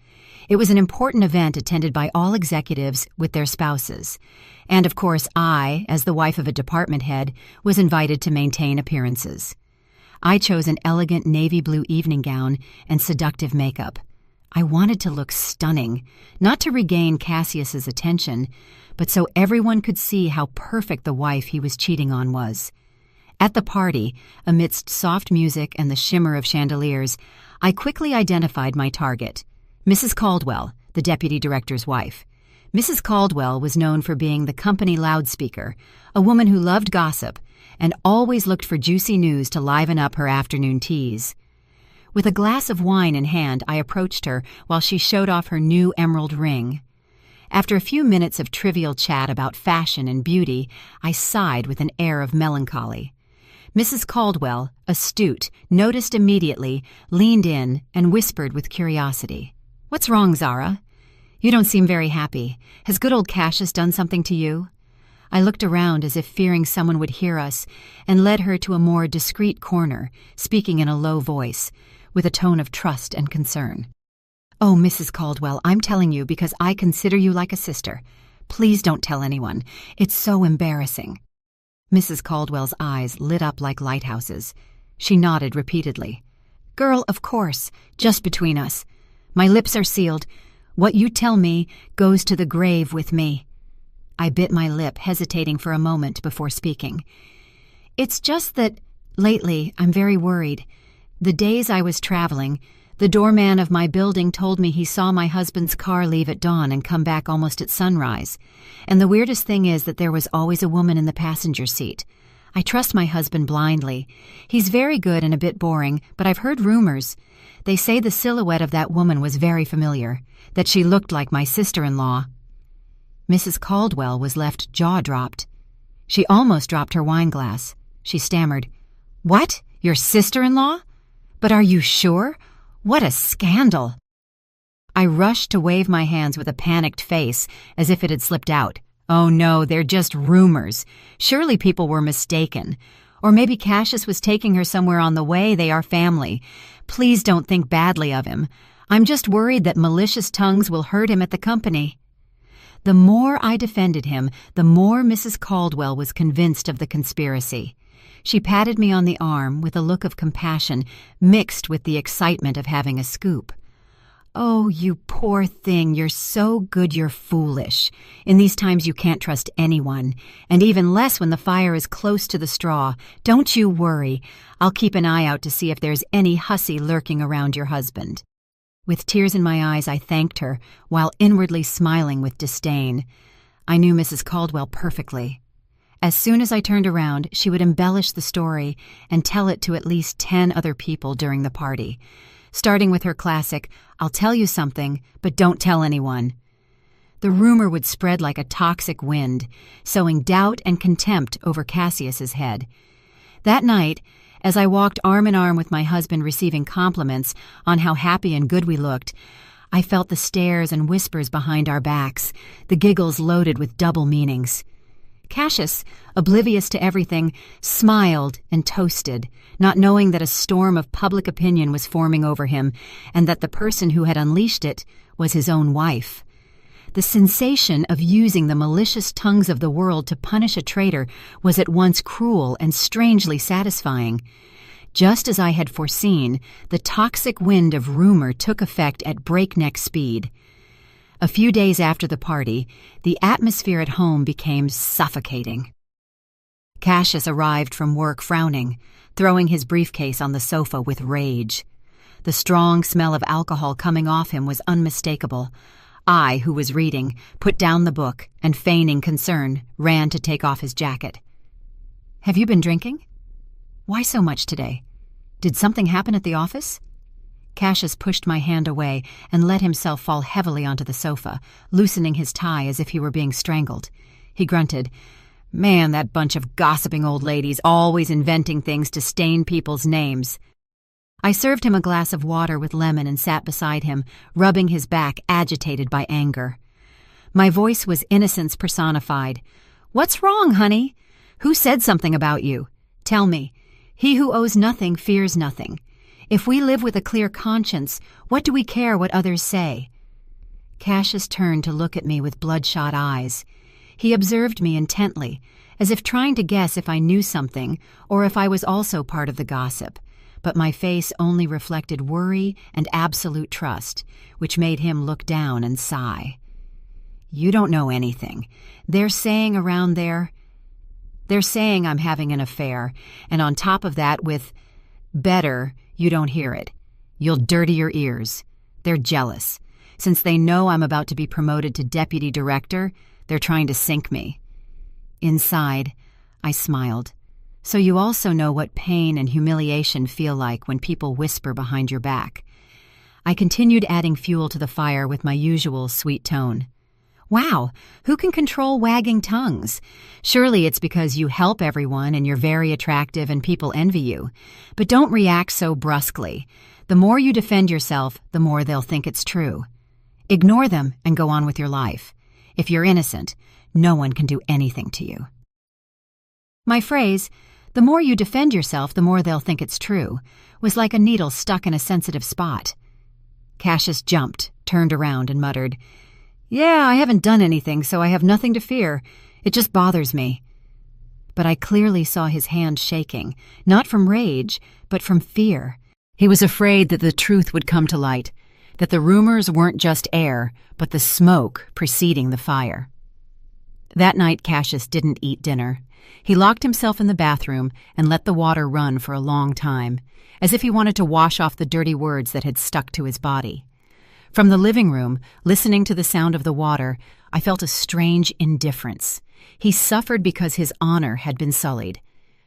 It was an important event attended by all executives with their spouses. And of course I, as the wife of a department head, was invited to maintain appearances. I chose an elegant navy blue evening gown and seductive makeup. I wanted to look stunning, not to regain Cassius's attention, but so everyone could see how perfect the wife he was cheating on was. At the party, amidst soft music and the shimmer of chandeliers, I quickly identified my target, Mrs. Caldwell, the deputy director's wife. Mrs. Caldwell was known for being the company loudspeaker, a woman who loved gossip and always looked for juicy news to liven up her afternoon teas. With a glass of wine in hand, I approached her while she showed off her new emerald ring. After a few minutes of trivial chat about fashion and beauty, I sighed with an air of melancholy. Mrs. Caldwell, astute, noticed immediately, leaned in, and whispered with curiosity. "What's wrong, Zara? You don't seem very happy. Has good old Cassius done something to you?" I looked around as if fearing someone would hear us, and led her to a more discreet corner, speaking in a low voice, with a tone of trust and concern. "Oh, Mrs. Caldwell, I'm telling you because I consider you like a sister. Please don't tell anyone. It's so embarrassing." Mrs. Caldwell's eyes lit up like lighthouses. She nodded repeatedly. "Girl, of course, just between us. My lips are sealed. What you tell me goes to the grave with me." I bit my lip, hesitating for a moment before speaking. "It's just that, lately, I'm very worried. The days I was traveling, the doorman of my building told me he saw my husband's car leave at dawn and come back almost at sunrise. And the weirdest thing is that there was always a woman in the passenger seat. I trust my husband blindly. He's very good and a bit boring, but I've heard rumors. They say the silhouette of that woman was very familiar, that she looked like my sister-in-law." Mrs. Caldwell was left jaw-dropped. She almost dropped her wine glass. She stammered, "What? Your sister-in-law? But are you sure? What a scandal!" I rushed to wave my hands with a panicked face, as if it had slipped out. "Oh no, they're just rumors. Surely people were mistaken. Or maybe Cassius was taking her somewhere on the way. They are family. Please don't think badly of him. I'm just worried that malicious tongues will hurt him at the company." The more I defended him, the more Mrs. Caldwell was convinced of the conspiracy. She patted me on the arm with a look of compassion mixed with the excitement of having a scoop. "Oh, you poor thing, you're so good you're foolish. In these times you can't trust anyone, and even less when the fire is close to the straw. Don't you worry. I'll keep an eye out to see if there's any hussy lurking around your husband." With tears in my eyes, I thanked her, while inwardly smiling with disdain. I knew Mrs. Caldwell perfectly. As soon as I turned around, she would embellish the story and tell it to at least 10 other people during the party, starting with her classic, "I'll tell you something, but don't tell anyone." The rumor would spread like a toxic wind, sowing doubt and contempt over Cassius's head. That night, as I walked arm in arm with my husband receiving compliments on how happy and good we looked, I felt the stares and whispers behind our backs, the giggles loaded with double meanings. Cassius, oblivious to everything, smiled and toasted, not knowing that a storm of public opinion was forming over him and that the person who had unleashed it was his own wife. The sensation of using the malicious tongues of the world to punish a traitor was at once cruel and strangely satisfying. Just as I had foreseen, the toxic wind of rumor took effect at breakneck speed. A few days after the party, the atmosphere at home became suffocating. Cassius arrived from work frowning, throwing his briefcase on the sofa with rage. The strong smell of alcohol coming off him was unmistakable. I, who was reading, put down the book and, feigning concern, ran to take off his jacket. "Have you been drinking? Why so much today? Did something happen at the office?" Cassius pushed my hand away and let himself fall heavily onto the sofa, loosening his tie as if he were being strangled. He grunted, "Man, that bunch of gossiping old ladies, always inventing things to stain people's names." I served him a glass of water with lemon and sat beside him, rubbing his back, agitated by anger. My voice was innocence personified. "What's wrong, honey? Who said something about you? Tell me. He who owes nothing fears nothing. If we live with a clear conscience, what do we care what others say?" Cassius turned to look at me with bloodshot eyes. He observed me intently, as if trying to guess if I knew something or if I was also part of the gossip, but my face only reflected worry and absolute trust, which made him look down and sigh. "You don't know anything. They're saying I'm having an affair, and on top of that with better, you don't hear it. You'll dirty your ears. They're jealous. Since they know I'm about to be promoted to deputy director, they're trying to sink me." Inside, I smiled. "So you also know what pain and humiliation feel like when people whisper behind your back." I continued adding fuel to the fire with my usual sweet tone. "Wow, who can control wagging tongues? Surely it's because you help everyone and you're very attractive and people envy you. But don't react so brusquely. The more you defend yourself, the more they'll think it's true. Ignore them and go on with your life. If you're innocent, no one can do anything to you." My phrase, "the more you defend yourself, the more they'll think it's true," was like a needle stuck in a sensitive spot. Cassius jumped, turned around, and muttered, "Yeah, I haven't done anything, so I have nothing to fear. It just bothers me." But I clearly saw his hand shaking, not from rage, but from fear. He was afraid that the truth would come to light, that the rumors weren't just air, but the smoke preceding the fire. That night, Cassius didn't eat dinner. He locked himself in the bathroom and let the water run for a long time, as if he wanted to wash off the dirty words that had stuck to his body. From the living room, listening to the sound of the water, I felt a strange indifference. He suffered because his honor had been sullied.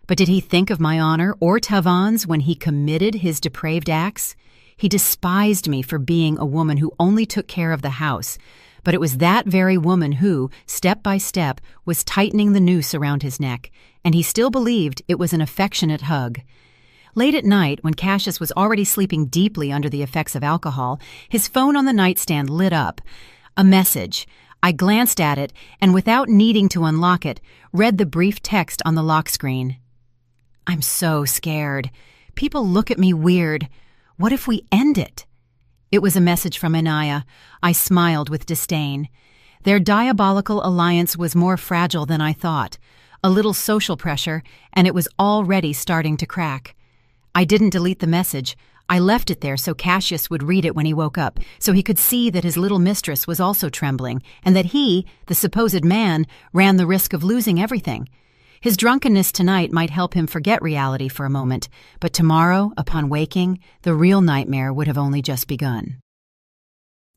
But did he think of my honor or Tavan's when he committed his depraved acts? He despised me for being a woman who only took care of the house, but it was that very woman who, step by step, was tightening the noose around his neck, and he still believed it was an affectionate hug. Late at night, when Cassius was already sleeping deeply under the effects of alcohol, his phone on the nightstand lit up. A message. I glanced at it, and without needing to unlock it, read the brief text on the lock screen. "I'm so scared. People look at me weird. What if we end it?" It was a message from Anaya. I smiled with disdain. Their diabolical alliance was more fragile than I thought. A little social pressure, and it was already starting to crack. I didn't delete the message. I left it there so Cassius would read it when he woke up, so he could see that his little mistress was also trembling, and that he, the supposed man, ran the risk of losing everything. His drunkenness tonight might help him forget reality for a moment, but tomorrow, upon waking, the real nightmare would have only just begun.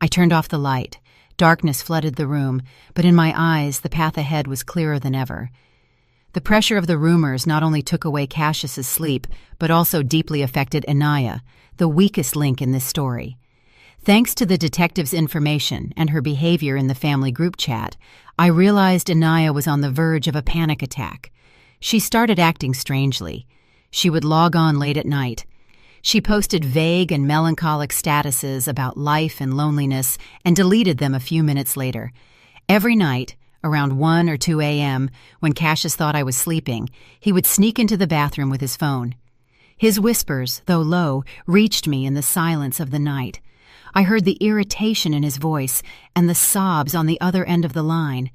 I turned off the light. Darkness flooded the room, but in my eyes the path ahead was clearer than ever. The pressure of the rumors not only took away Cassius's sleep, but also deeply affected Anaya, the weakest link in this story. Thanks to the detective's information and her behavior in the family group chat, I realized Anaya was on the verge of a panic attack. She started acting strangely. She would log on late at night. She posted vague and melancholic statuses about life and loneliness and deleted them a few minutes later. Every night, around 1 or 2 a.m., when Cassius thought I was sleeping, he would sneak into the bathroom with his phone. His whispers, though low, reached me in the silence of the night. I heard the irritation in his voice and the sobs on the other end of the line.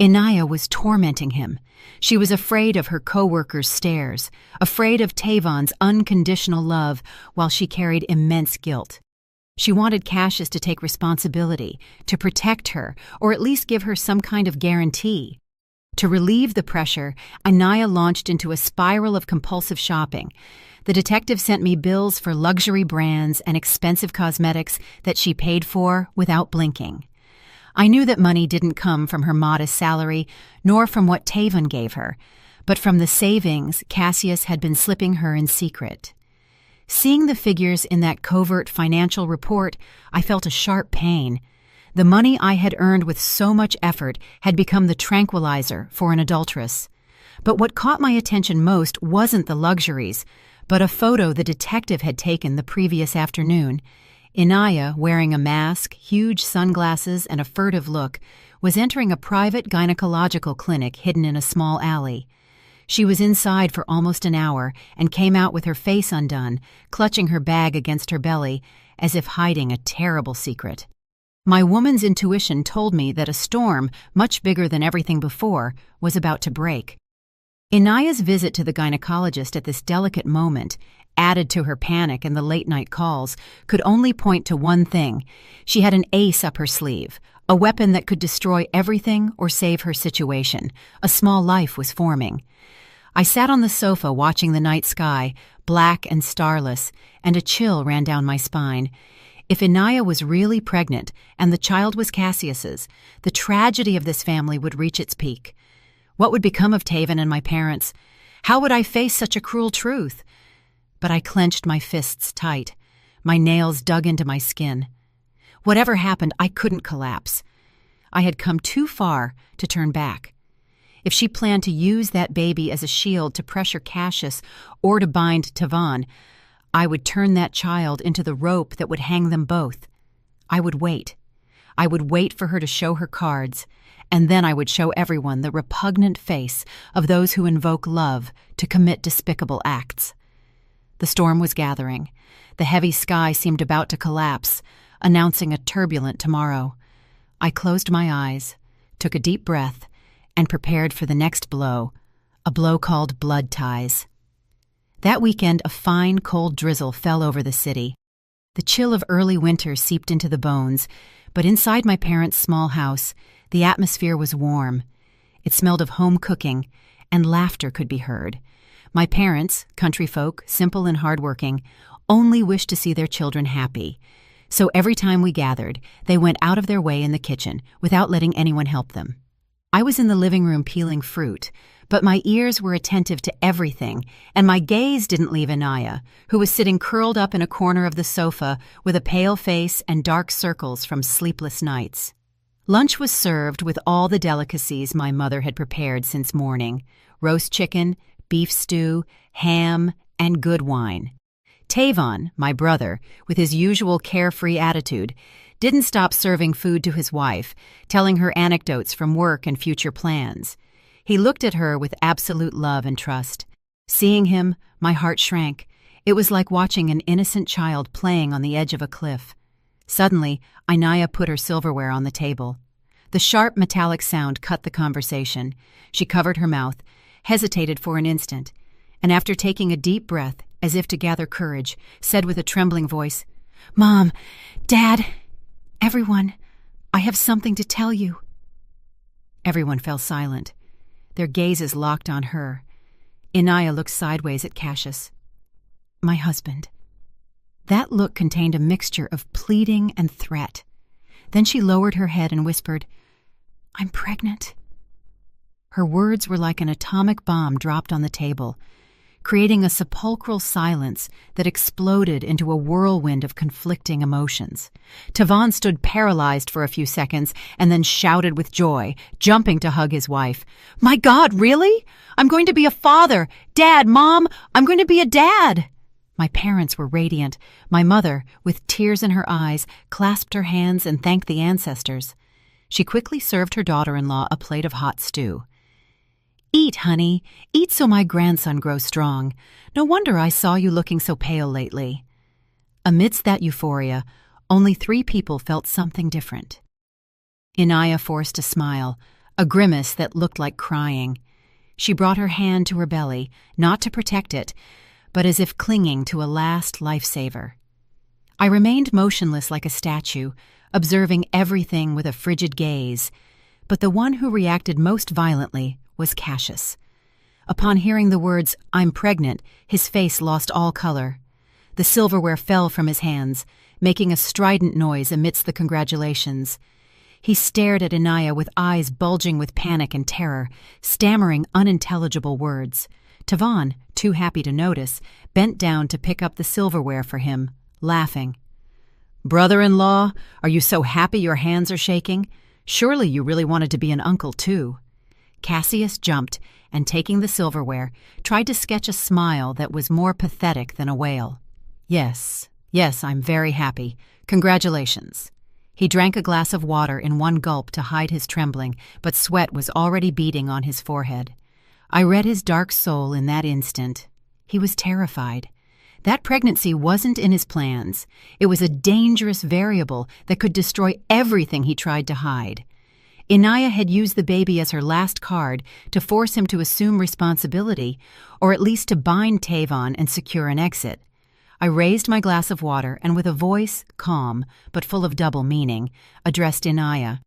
Anaya was tormenting him. She was afraid of her co-workers' stares, afraid of Tavon's unconditional love, while she carried immense guilt. She wanted Cassius to take responsibility, to protect her, or at least give her some kind of guarantee. To relieve the pressure, Anaya launched into a spiral of compulsive shopping. The detective sent me bills for luxury brands and expensive cosmetics that she paid for without blinking. I knew that money didn't come from her modest salary, nor from what Tavon gave her, but from the savings Cassius had been slipping her in secret. Seeing the figures in that covert financial report, I felt a sharp pain. The money I had earned with so much effort had become the tranquilizer for an adulteress. But what caught my attention most wasn't the luxuries, but a photo the detective had taken the previous afternoon. Inaya, wearing a mask, huge sunglasses, and a furtive look, was entering a private gynecological clinic hidden in a small alley. She was inside for almost an hour and came out with her face undone, clutching her bag against her belly, as if hiding a terrible secret. My woman's intuition told me that a storm, much bigger than everything before, was about to break. Inaya's visit to the gynecologist at this delicate moment, added to her panic and the late-night calls, could only point to one thing. She had an ace up her sleeve, a weapon that could destroy everything or save her situation. A small life was forming. I sat on the sofa watching the night sky, black and starless, and a chill ran down my spine. If Inaya was really pregnant and the child was Cassius's, the tragedy of this family would reach its peak. What would become of Tavon and my parents? How would I face such a cruel truth? But I clenched my fists tight. My nails dug into my skin. Whatever happened, I couldn't collapse. I had come too far to turn back. If she planned to use that baby as a shield to pressure Cassius or to bind Tavon, I would turn that child into the rope that would hang them both. I would wait. I would wait for her to show her cards, and then I would show everyone the repugnant face of those who invoke love to commit despicable acts. The storm was gathering. The heavy sky seemed about to collapse, announcing a turbulent tomorrow. I closed my eyes, took a deep breath, and prepared for the next blow, a blow called blood ties. That weekend, a fine, cold drizzle fell over the city. The chill of early winter seeped into the bones, but inside my parents' small house, the atmosphere was warm. It smelled of home cooking, and laughter could be heard. My parents, country folk, simple and hardworking, only wished to see their children happy. So every time we gathered, they went out of their way in the kitchen without letting anyone help them. I was in the living room peeling fruit, but my ears were attentive to everything, and my gaze didn't leave Inaya, who was sitting curled up in a corner of the sofa with a pale face and dark circles from sleepless nights. Lunch was served with all the delicacies my mother had prepared since morning: roast chicken, beef stew, ham, and good wine. Tavon, my brother, with his usual carefree attitude, didn't stop serving food to his wife, telling her anecdotes from work and future plans. He looked at her with absolute love and trust. Seeing him, my heart shrank. It was like watching an innocent child playing on the edge of a cliff. Suddenly, Inaya put her silverware on the table. The sharp metallic sound cut the conversation. She covered her mouth, hesitated for an instant, and after taking a deep breath, as if to gather courage, said with a trembling voice, "Mom, Dad, everyone, I have something to tell you." Everyone fell silent. Their gazes locked on her. Inaya looked sideways at Cassius. My husband. That look contained a mixture of pleading and threat. Then she lowered her head and whispered, "I'm pregnant." Her words were like an atomic bomb dropped on the table, creating a sepulchral silence that exploded into a whirlwind of conflicting emotions. Tavon stood paralyzed for a few seconds and then shouted with joy, jumping to hug his wife. "My God, really? I'm going to be a father! Dad, Mom, I'm going to be a dad!" My parents were radiant. My mother, with tears in her eyes, clasped her hands and thanked the ancestors. She quickly served her daughter-in-law a plate of hot stew. "Eat, honey. Eat so my grandson grows strong. No wonder I saw you looking so pale lately." Amidst that euphoria, only 3 people felt something different. Inaya forced a smile, a grimace that looked like crying. She brought her hand to her belly, not to protect it, but as if clinging to a last lifesaver. I remained motionless like a statue, observing everything with a frigid gaze, but the one who reacted most violently was Cassius. Upon hearing the words, "I'm pregnant," his face lost all color. The silverware fell from his hands, making a strident noise amidst the congratulations. He stared at Anaya with eyes bulging with panic and terror, stammering unintelligible words. Tavon, too happy to notice, bent down to pick up the silverware for him, laughing. "Brother-in-law, are you so happy your hands are shaking? Surely you really wanted to be an uncle, too." Cassius jumped and, taking the silverware, tried to sketch a smile that was more pathetic than a wail. Yes, I'm very happy. Congratulations." He drank a glass of water in one gulp to hide his trembling, but sweat was already beading on his forehead. I read his dark soul in that instant. He was terrified. That pregnancy wasn't in his plans. It was a dangerous variable that could destroy everything he tried to hide. Inaya had used the baby as her last card to force him to assume responsibility, or at least to bind Tavon and secure an exit. I raised my glass of water and, with a voice calm but full of double meaning, addressed Inaya.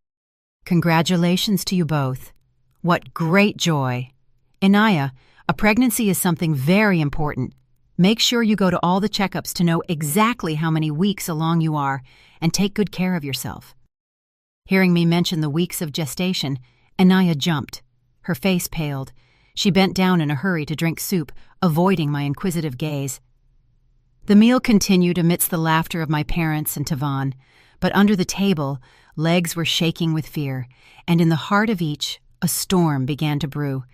"Congratulations to you both. What great joy. Inaya, a pregnancy is something very important. Make sure you go to all the checkups to know exactly how many weeks along you are, and take good care of yourself." Hearing me mention the weeks of gestation, Inaya jumped. Her face paled. She bent down in a hurry to drink soup, avoiding my inquisitive gaze. The meal continued amidst the laughter of my parents and Tavon, but under the table, legs were shaking with fear, and in the heart of each, a storm began to brew.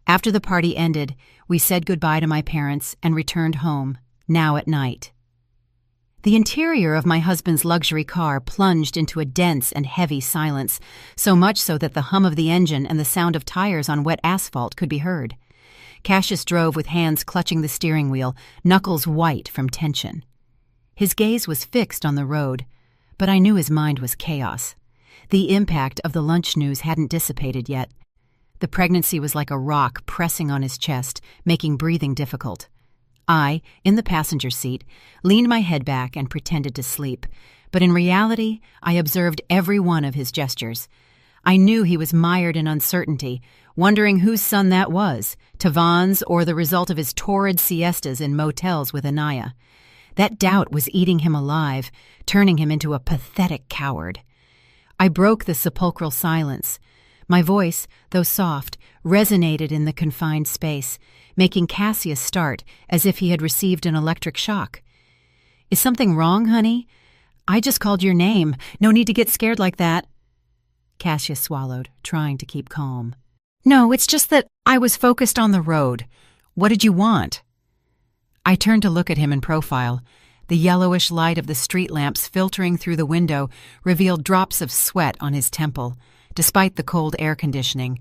After the party ended, we said goodbye to my parents and returned home, now at night. The interior of my husband's luxury car plunged into a dense and heavy silence, so much so that the hum of the engine and the sound of tires on wet asphalt could be heard. Cassius drove with hands clutching the steering wheel, knuckles white from tension. His gaze was fixed on the road, but I knew his mind was chaos. The impact of the lunch news hadn't dissipated yet. The pregnancy was like a rock pressing on his chest, making breathing difficult. I, in the passenger seat, leaned my head back and pretended to sleep, but in reality, I observed every one of his gestures. I knew he was mired in uncertainty, wondering whose son that was, Tavon's or the result of his torrid siestas in motels with Anaya. That doubt was eating him alive, turning him into a pathetic coward. I broke the sepulchral silence. My voice, though soft, resonated in the confined space, making Cassius start as if he had received an electric shock. "Is something wrong, honey? I just called your name. No need to get scared like that." Cassius swallowed, trying to keep calm. "No, it's just that I was focused on the road. What did you want?" I turned to look at him in profile. The yellowish light of the street lamps filtering through the window revealed drops of sweat on his temple, despite the cold air conditioning.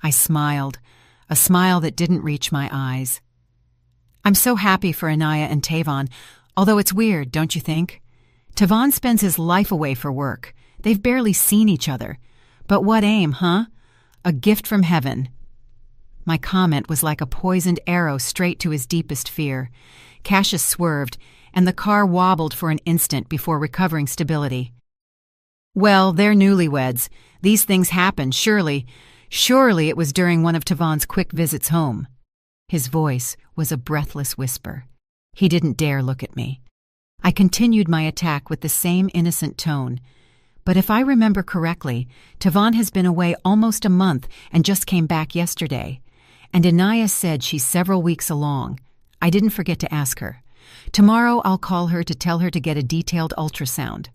I smiled, a smile that didn't reach my eyes. "I'm so happy for Anaya and Tavon, although it's weird, don't you think? Tavon spends his life away for work. They've barely seen each other. But what aim, huh? A gift from heaven." My comment was like a poisoned arrow straight to his deepest fear. Cassius swerved, and the car wobbled for an instant before recovering stability. "Well, they're newlyweds. These things happen, surely. Surely it was during one of Tavon's quick visits home." His voice was a breathless whisper. He didn't dare look at me. I continued my attack with the same innocent tone. "But if I remember correctly, Tavon has been away almost a month and just came back yesterday. And Anaya said she's several weeks along. I didn't forget to ask her. Tomorrow I'll call her to tell her to get a detailed ultrasound.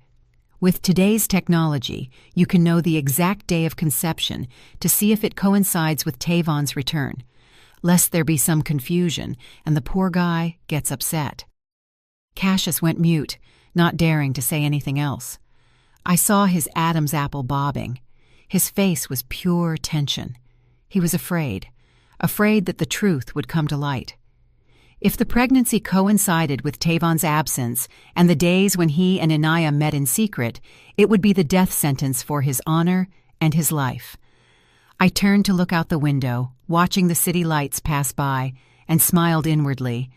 With today's technology, you can know the exact day of conception to see if it coincides with Tavon's return, lest there be some confusion and the poor guy gets upset." Cassius went mute, not daring to say anything else. I saw his Adam's apple bobbing. His face was pure tension. He was afraid that the truth would come to light. If the pregnancy coincided with Tavon's absence and the days when he and Inaya met in secret, it would be the death sentence for his honor and his life. I turned to look out the window, watching the city lights pass by, and smiled inwardly.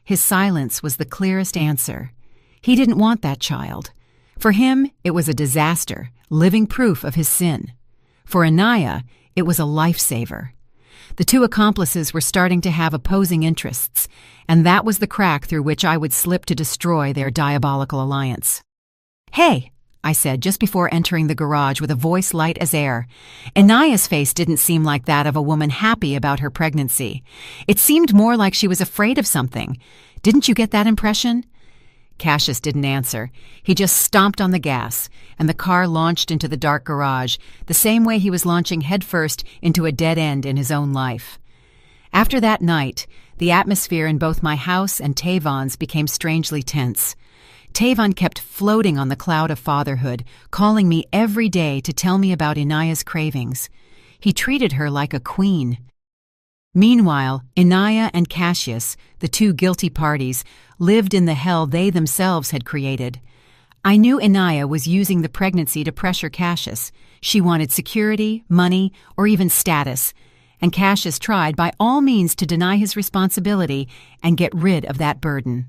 His silence was the clearest answer. He didn't want that child. For him, it was a disaster, living proof of his sin. For Anaya, it was a lifesaver. The two accomplices were starting to have opposing interests, and that was the crack through which I would slip to destroy their diabolical alliance. "Hey," I said just before entering the garage with a voice light as air. Anaya's face didn't seem like that of a woman happy about her pregnancy. It seemed more like she was afraid of something. Didn't you get that impression? Cassius didn't answer. He just stomped on the gas, and the car launched into the dark garage, the same way he was launching headfirst into a dead end in his own life. After that night, the atmosphere in both my house and Tavon's became strangely tense. Tavon kept floating on the cloud of fatherhood, calling me every day to tell me about Inaya's cravings. He treated her like a queen. Meanwhile, Inaya and Cassius, the two guilty parties, lived in the hell they themselves had created. I knew Inaya was using the pregnancy to pressure Cassius. She wanted security, money, or even status, and Cassius tried by all means to deny his responsibility and get rid of that burden.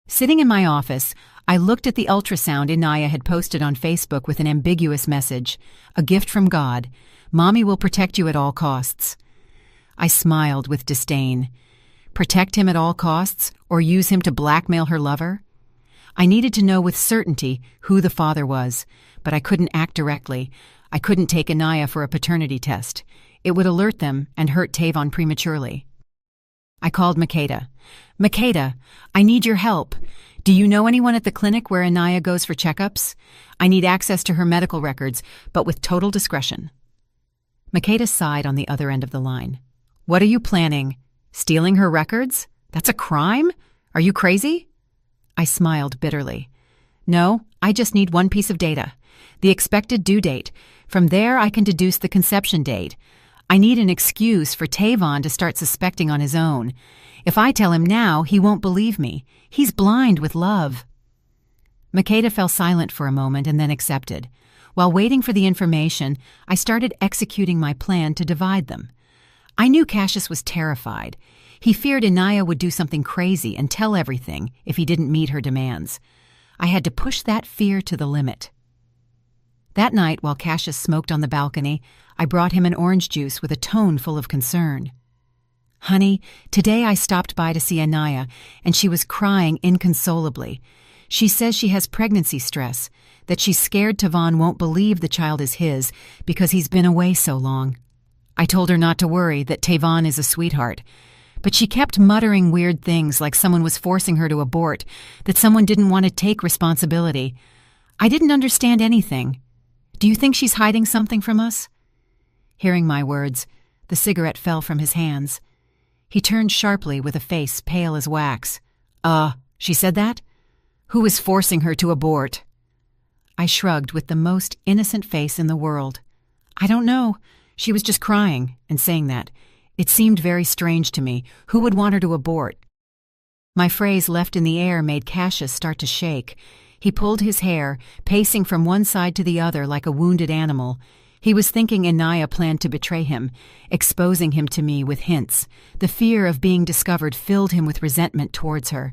Sitting in my office, I looked at the ultrasound Inaya had posted on Facebook with an ambiguous message, "A gift from God. Mommy will protect you at all costs." I smiled with disdain. Protect him at all costs, or use him to blackmail her lover? I needed to know with certainty who the father was, but I couldn't act directly. I couldn't take Inaya for a paternity test. It would alert them and hurt Tavon prematurely. I called Makeda. "Makeda, I need your help. Do you know anyone at the clinic where Inaya goes for checkups? I need access to her medical records, but with total discretion." Makeda sighed on the other end of the line. "What are you planning? Stealing her records? That's a crime? Are you crazy?" I smiled bitterly. "No, I just need one piece of data. The expected due date. From there I can deduce the conception date. I need an excuse for Tavon to start suspecting on his own. If I tell him now, he won't believe me. He's blind with love." Makeda fell silent for a moment and then accepted. While waiting for the information, I started executing my plan to divide them. I knew Cassius was terrified. He feared Inaya would do something crazy and tell everything if he didn't meet her demands. I had to push that fear to the limit. That night, while Cassius smoked on the balcony, I brought him an orange juice with a tone full of concern. "Honey, today I stopped by to see Inaya, and she was crying inconsolably. She says she has pregnancy stress, that she's scared Tavon won't believe the child is his because he's been away so long. I told her not to worry, that Tavon is a sweetheart. But she kept muttering weird things like someone was forcing her to abort, that someone didn't want to take responsibility. I didn't understand anything. Do you think she's hiding something from us?" Hearing my words, the cigarette fell from his hands. He turned sharply with a face pale as wax. She said that? Who is forcing her to abort?" I shrugged with the most innocent face in the world. "I don't know. She was just crying and saying that. It seemed very strange to me. Who would want her to abort?" My phrase left in the air made Cassius start to shake. He pulled his hair, pacing from one side to the other like a wounded animal. He was thinking Inaya planned to betray him, exposing him to me with hints. The fear of being discovered filled him with resentment towards her.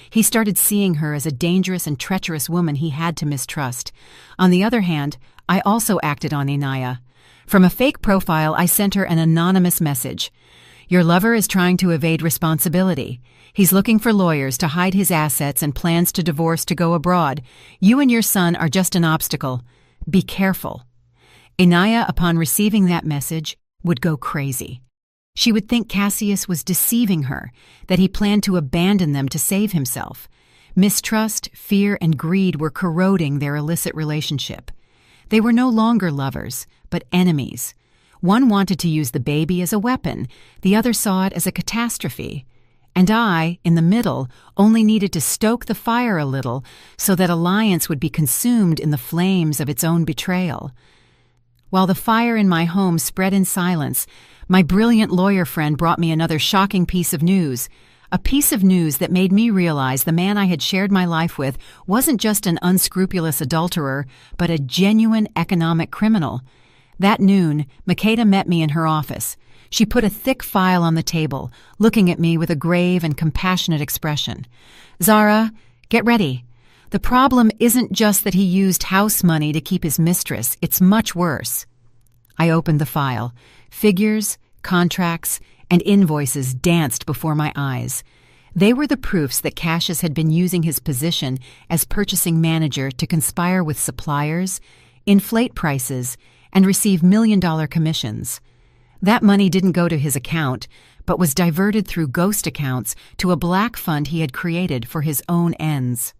He started seeing her as a dangerous and treacherous woman he had to mistrust. On the other hand, I also acted on Inaya. From a fake profile, I sent her an anonymous message. "Your lover is trying to evade responsibility. He's looking for lawyers to hide his assets and plans to divorce to go abroad. You and your son are just an obstacle. Be careful." Inaya, upon receiving that message, would go crazy. She would think Cassius was deceiving her, that he planned to abandon them to save himself. Mistrust, fear, and greed were corroding their illicit relationship. They were no longer lovers, but enemies. One wanted to use the baby as a weapon, the other saw it as a catastrophe. And I, in the middle, only needed to stoke the fire a little so that alliance would be consumed in the flames of its own betrayal. While the fire in my home spread in silence, my brilliant lawyer friend brought me another shocking piece of news. A piece of news that made me realize the man I had shared my life with wasn't just an unscrupulous adulterer, but a genuine economic criminal. That noon, Makeda met me in her office. She put a thick file on the table, looking at me with a grave and compassionate expression. "Zara, Get ready. The problem isn't just that he used house money to keep his mistress, it's much worse. I opened the file. Figures, contracts, and invoices danced before my eyes. They were the proofs that Cassius had been using his position as purchasing manager to conspire with suppliers, inflate prices, and receive million-dollar commissions. That money didn't go to his account, but was diverted through ghost accounts to a black fund he had created for his own ends.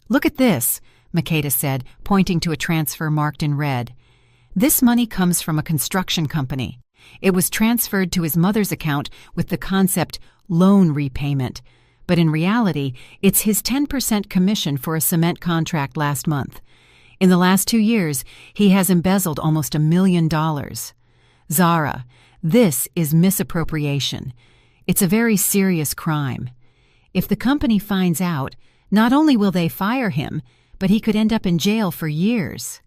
"Look at this," Makeda said, pointing to a transfer marked in red. "This money comes from a construction company. It was transferred to his mother's account with the concept loan repayment, but in reality, it's his 10% commission for a cement contract last month. In the last 2 years, he has embezzled almost $1 million. Zara, this is misappropriation. It's a very serious crime. If the company finds out, not only will they fire him, but he could end up in jail for years."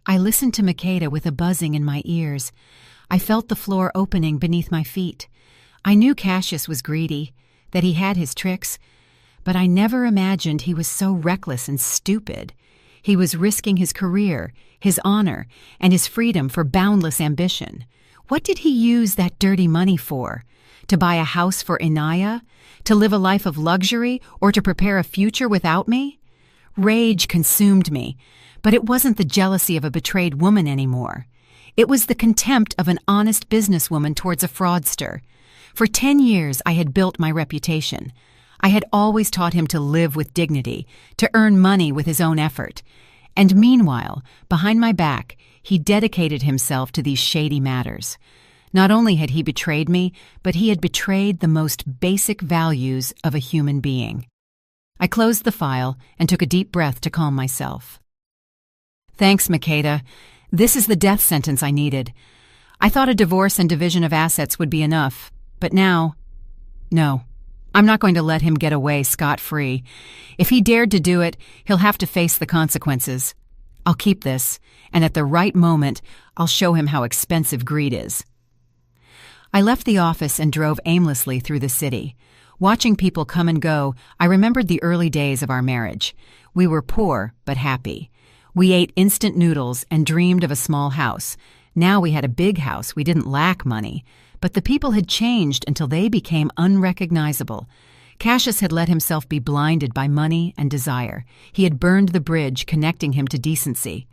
I listened to Makeda with a buzzing in my ears. I felt the floor opening beneath my feet. I knew Cassius was greedy, that he had his tricks, but I never imagined he was so reckless and stupid. He was risking his career, his honor, and his freedom for boundless ambition. What did he use that dirty money for? To buy a house for Inaya? To live a life of luxury, or to prepare a future without me? Rage consumed me, but it wasn't the jealousy of a betrayed woman anymore. It was the contempt of an honest businesswoman towards a fraudster. For 10 years I had built my reputation. I had always taught him to live with dignity, to earn money with his own effort. And meanwhile, behind my back, he dedicated himself to these shady matters. Not only had he betrayed me, but he had betrayed the most basic values of a human being. I closed the file and took a deep breath to calm myself. "Thanks, Makeda. This is the death sentence I needed. I thought a divorce and division of assets would be enough, but now, no. I'm not going to let him get away scot-free. If he dared to do it, he'll have to face the consequences. I'll keep this, and at the right moment, I'll show him how expensive greed is." I left the office and drove aimlessly through the city. Watching people come and go, I remembered the early days of our marriage. We were poor, but happy. We ate instant noodles and dreamed of a small house. Now we had a big house. We didn't lack money. But the people had changed until they became unrecognizable. Cassius had let himself be blinded by money and desire. He had burned the bridge connecting him to decency.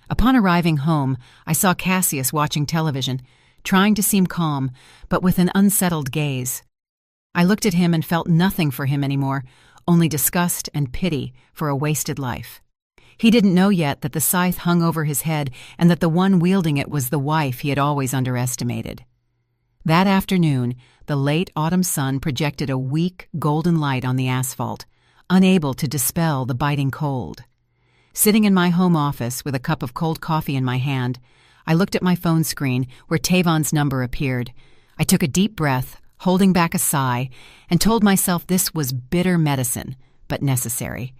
Upon arriving home, I saw Cassius watching television, trying to seem calm, but with an unsettled gaze. I looked at him and felt nothing for him anymore, only disgust and pity for a wasted life. He didn't know yet that the scythe hung over his head and that the one wielding it was the wife he had always underestimated. That afternoon, the late autumn sun projected a weak, golden light on the asphalt, unable to dispel the biting cold. Sitting in my home office with a cup of cold coffee in my hand, I looked at my phone screen where Tavon's number appeared. I took a deep breath, holding back a sigh, and told myself this was bitter medicine, but necessary.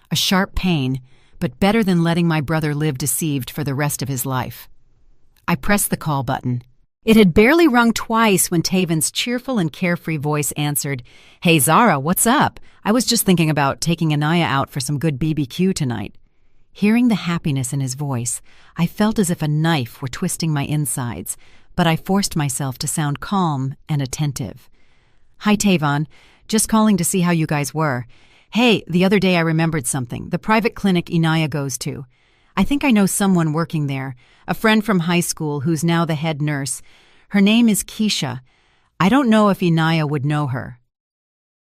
A sharp pain, but better than letting my brother live deceived for the rest of his life. I pressed the call button. It had barely rung twice when Tavon's cheerful and carefree voice answered, "Hey Zara, what's up? I was just thinking about taking Inaya out for some good BBQ tonight." Hearing the happiness in his voice, I felt as if a knife were twisting my insides, but I forced myself to sound calm and attentive. "Hi, Tavon. Just calling to see how you guys were. Hey, the other day I remembered something. The private clinic Inaya goes to. I think I know someone working there, a friend from high school who's now the head nurse. Her name is Keisha. I don't know if Inaya would know her."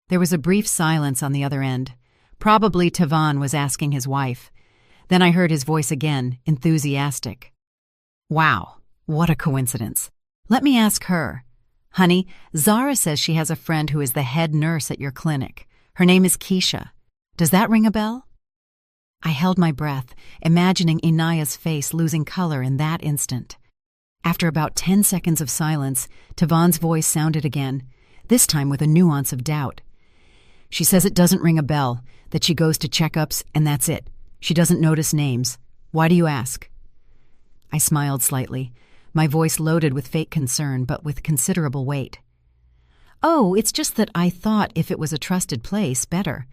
There was a brief silence on the other end. Probably Tavon was asking his wife. Then I heard his voice again, enthusiastic. "Wow, what a coincidence. Let me ask her. Honey, Zara says she has a friend who is the head nurse at your clinic. Her name is Keisha. Does that ring a bell?" I held my breath, imagining Inaya's face losing color in that instant. After about 10 seconds of silence, Tavon's voice sounded again, this time with a nuance of doubt. "She says it doesn't ring a bell, that she goes to checkups and that's it. She doesn't notice names. Why do you ask?" I smiled slightly, my voice loaded with fake concern but with considerable weight. "Oh, it's just that I thought if it was a trusted place, better.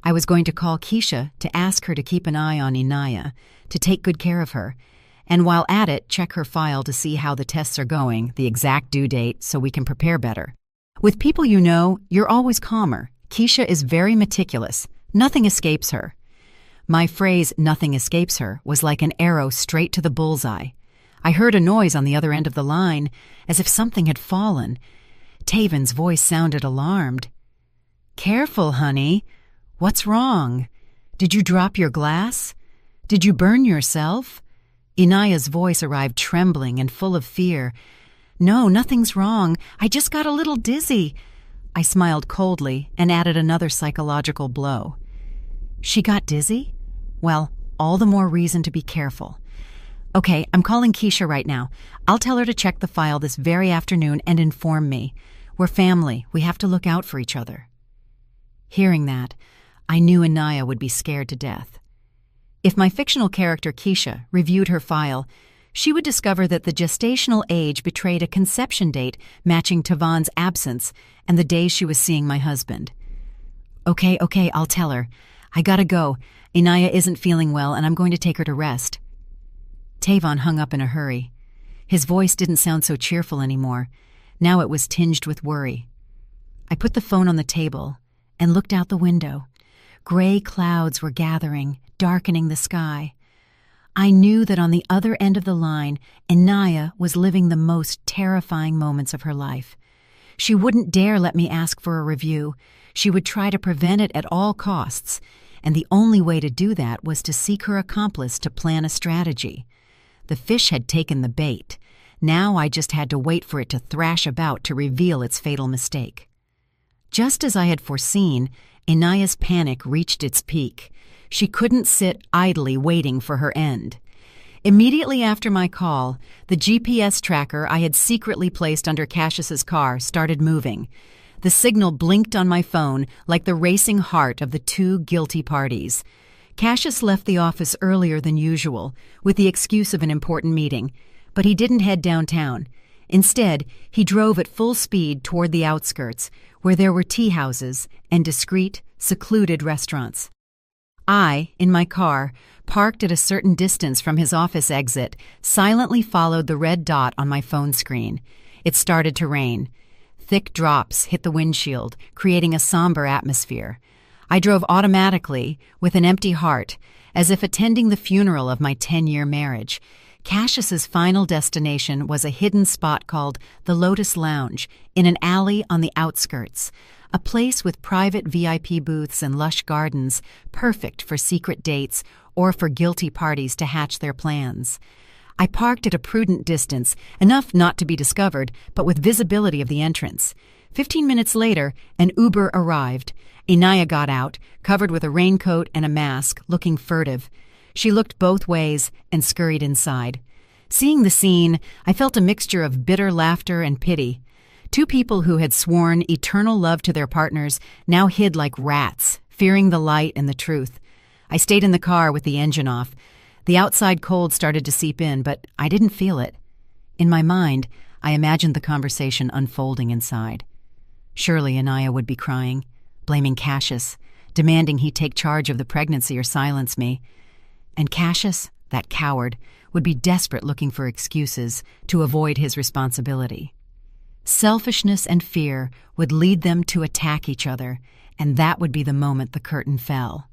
I was going to call Keisha to ask her to keep an eye on Inaya, to take good care of her, and while at it, check her file to see how the tests are going, the exact due date, so we can prepare better. With people you know, you're always calmer. Keisha is very meticulous. Nothing escapes her. My phrase, "nothing escapes her," was like an arrow straight to the bullseye. I heard a noise on the other end of the line, as if something had fallen. Taven's voice sounded alarmed. "Careful, honey. What's wrong? Did you drop your glass? Did you burn yourself?" Inaya's voice arrived trembling and full of fear. "No, nothing's wrong. I just got a little dizzy." I smiled coldly and added another psychological blow. She got dizzy? Well, all the more reason to be careful. Okay, I'm calling Keisha right now. I'll tell her to check the file this very afternoon and inform me. We're family. We have to look out for each other. Hearing that, I knew Inaya would be scared to death. If my fictional character Keisha reviewed her file, she would discover that the gestational age betrayed a conception date matching Tavon's absence and the days she was seeing my husband. Okay, I'll tell her. I gotta go. Inaya isn't feeling well and I'm going to take her to rest. Tavon hung up in a hurry. His voice didn't sound so cheerful anymore. Now it was tinged with worry. I put the phone on the table and looked out the window. Gray clouds were gathering, darkening the sky. I knew that on the other end of the line, Inaya was living the most terrifying moments of her life. She wouldn't dare let me ask for a review. She would try to prevent it at all costs, and the only way to do that was to seek her accomplice to plan a strategy. The fish had taken the bait. Now I just had to wait for it to thrash about to reveal its fatal mistake. Just as I had foreseen, Inaya's panic reached its peak. She couldn't sit idly waiting for her end. Immediately after my call, the GPS tracker I had secretly placed under Cassius's car started moving. The signal blinked on my phone like the racing heart of the two guilty parties. Cassius left the office earlier than usual, with the excuse of an important meeting, but he didn't head downtown. Instead, he drove at full speed toward the outskirts, where there were tea houses and discreet, secluded restaurants. I, in my car, parked at a certain distance from his office exit, silently followed the red dot on my phone screen. It started to rain. Thick drops hit the windshield, creating a somber atmosphere. I drove automatically, with an empty heart, as if attending the funeral of my 10-year marriage. Cassius's final destination was a hidden spot called the Lotus Lounge, in an alley on the outskirts, a place with private VIP booths and lush gardens, perfect for secret dates or for guilty parties to hatch their plans. I parked at a prudent distance, enough not to be discovered, but with visibility of the entrance. 15 minutes later, an Uber arrived. Inaya got out, covered with a raincoat and a mask, looking furtive. She looked both ways and scurried inside. Seeing the scene, I felt a mixture of bitter laughter and pity. Two people who had sworn eternal love to their partners now hid like rats, fearing the light and the truth. I stayed in the car with the engine off. The outside cold started to seep in, but I didn't feel it. In my mind, I imagined the conversation unfolding inside. Surely Inaya would be crying, blaming Cassius, demanding he take charge of the pregnancy or silence me. And Cassius, that coward, would be desperate looking for excuses to avoid his responsibility. Selfishness and fear would lead them to attack each other, and that would be the moment the curtain fell.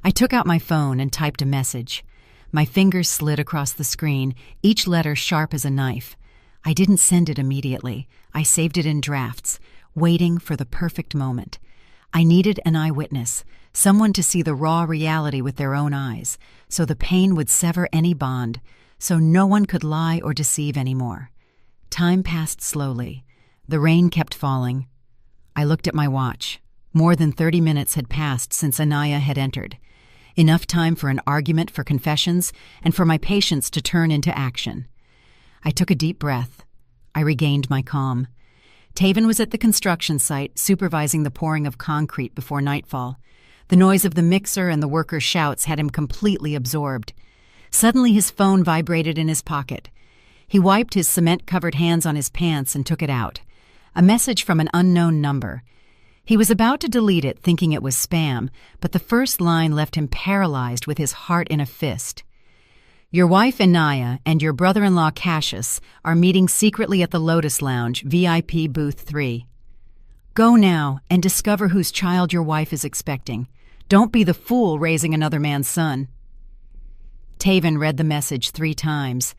I took out my phone and typed a message. My fingers slid across the screen, each letter sharp as a knife. I didn't send it immediately. I saved it in drafts, waiting for the perfect moment. I needed an eyewitness, someone to see the raw reality with their own eyes, so the pain would sever any bond, so no one could lie or deceive anymore. Time passed slowly. The rain kept falling. I looked at my watch. More than 30 minutes had passed since Inaya had entered. Enough time for an argument, for confessions, and for my patience to turn into action. I took a deep breath. I regained my calm. Taven was at the construction site, supervising the pouring of concrete before nightfall. The noise of the mixer and the workers' shouts had him completely absorbed. Suddenly his phone vibrated in his pocket. He wiped his cement-covered hands on his pants and took it out. A message from an unknown number. He was about to delete it, thinking it was spam, but the first line left him paralyzed with his heart in a fist. Your wife Anaya and your brother-in-law Cassius are meeting secretly at the Lotus Lounge, VIP booth 3. Go now and discover whose child your wife is expecting. Don't be the fool raising another man's son. Taven read the message 3 times.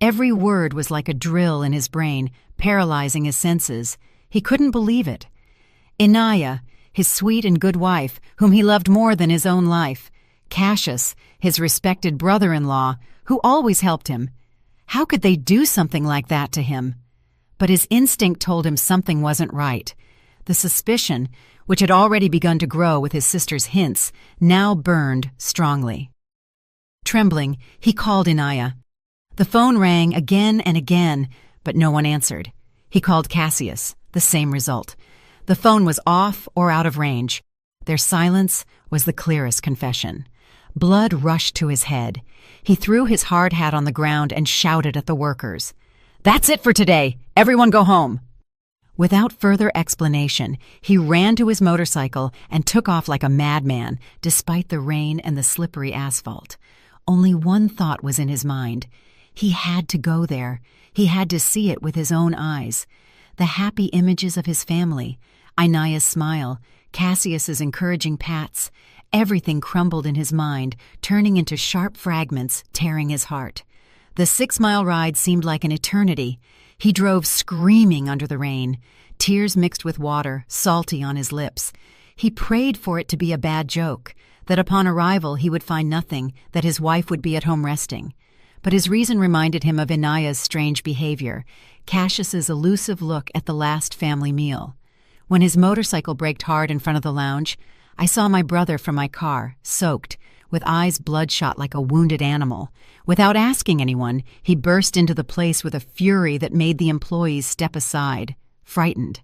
Every word was like a drill in his brain, paralyzing his senses. He couldn't believe it. Anaya, his sweet and good wife, whom he loved more than his own life. Cassius, his respected brother-in-law, who always helped him. How could they do something like that to him? But his instinct told him something wasn't right. The suspicion, which had already begun to grow with his sister's hints, now burned strongly. Trembling, he called Anaya. The phone rang again and again, but no one answered. He called Cassius. The same result. The phone was off or out of range. Their silence was the clearest confession. Blood rushed to his head. He threw his hard hat on the ground and shouted at the workers. That's it for today! Everyone go home! Without further explanation, he ran to his motorcycle and took off like a madman, despite the rain and the slippery asphalt. Only one thought was in his mind. He had to go there. He had to see it with his own eyes. The happy images of his family, Anaya's smile, Cassius's encouraging pats, everything crumbled in his mind, turning into sharp fragments, tearing his heart. The 6-mile ride seemed like an eternity. He drove screaming under the rain, tears mixed with water, salty on his lips. He prayed for it to be a bad joke, that upon arrival he would find nothing, that his wife would be at home resting. But his reason reminded him of Anaya's strange behavior, Cassius's elusive look at the last family meal. When his motorcycle braked hard in front of the lounge, I saw my brother from my car, soaked, with eyes bloodshot like a wounded animal. Without asking anyone, he burst into the place with a fury that made the employees step aside, frightened.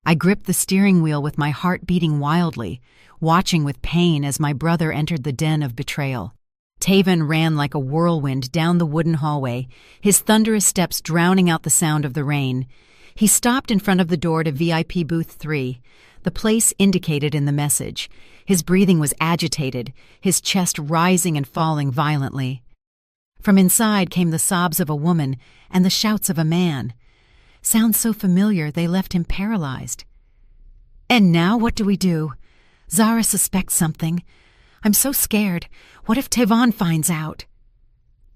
I gripped the steering wheel with my heart beating wildly, watching with pain as my brother entered the den of betrayal. Taven ran like a whirlwind down the wooden hallway, his thunderous steps drowning out the sound of the rain. He stopped in front of the door to VIP booth 3, the place indicated in the message. His breathing was agitated, his chest rising and falling violently. From inside came the sobs of a woman and the shouts of a man. Sounds so familiar they left him paralyzed. And now what do we do? Zara suspects something. I'm so scared. What if Tevon finds out?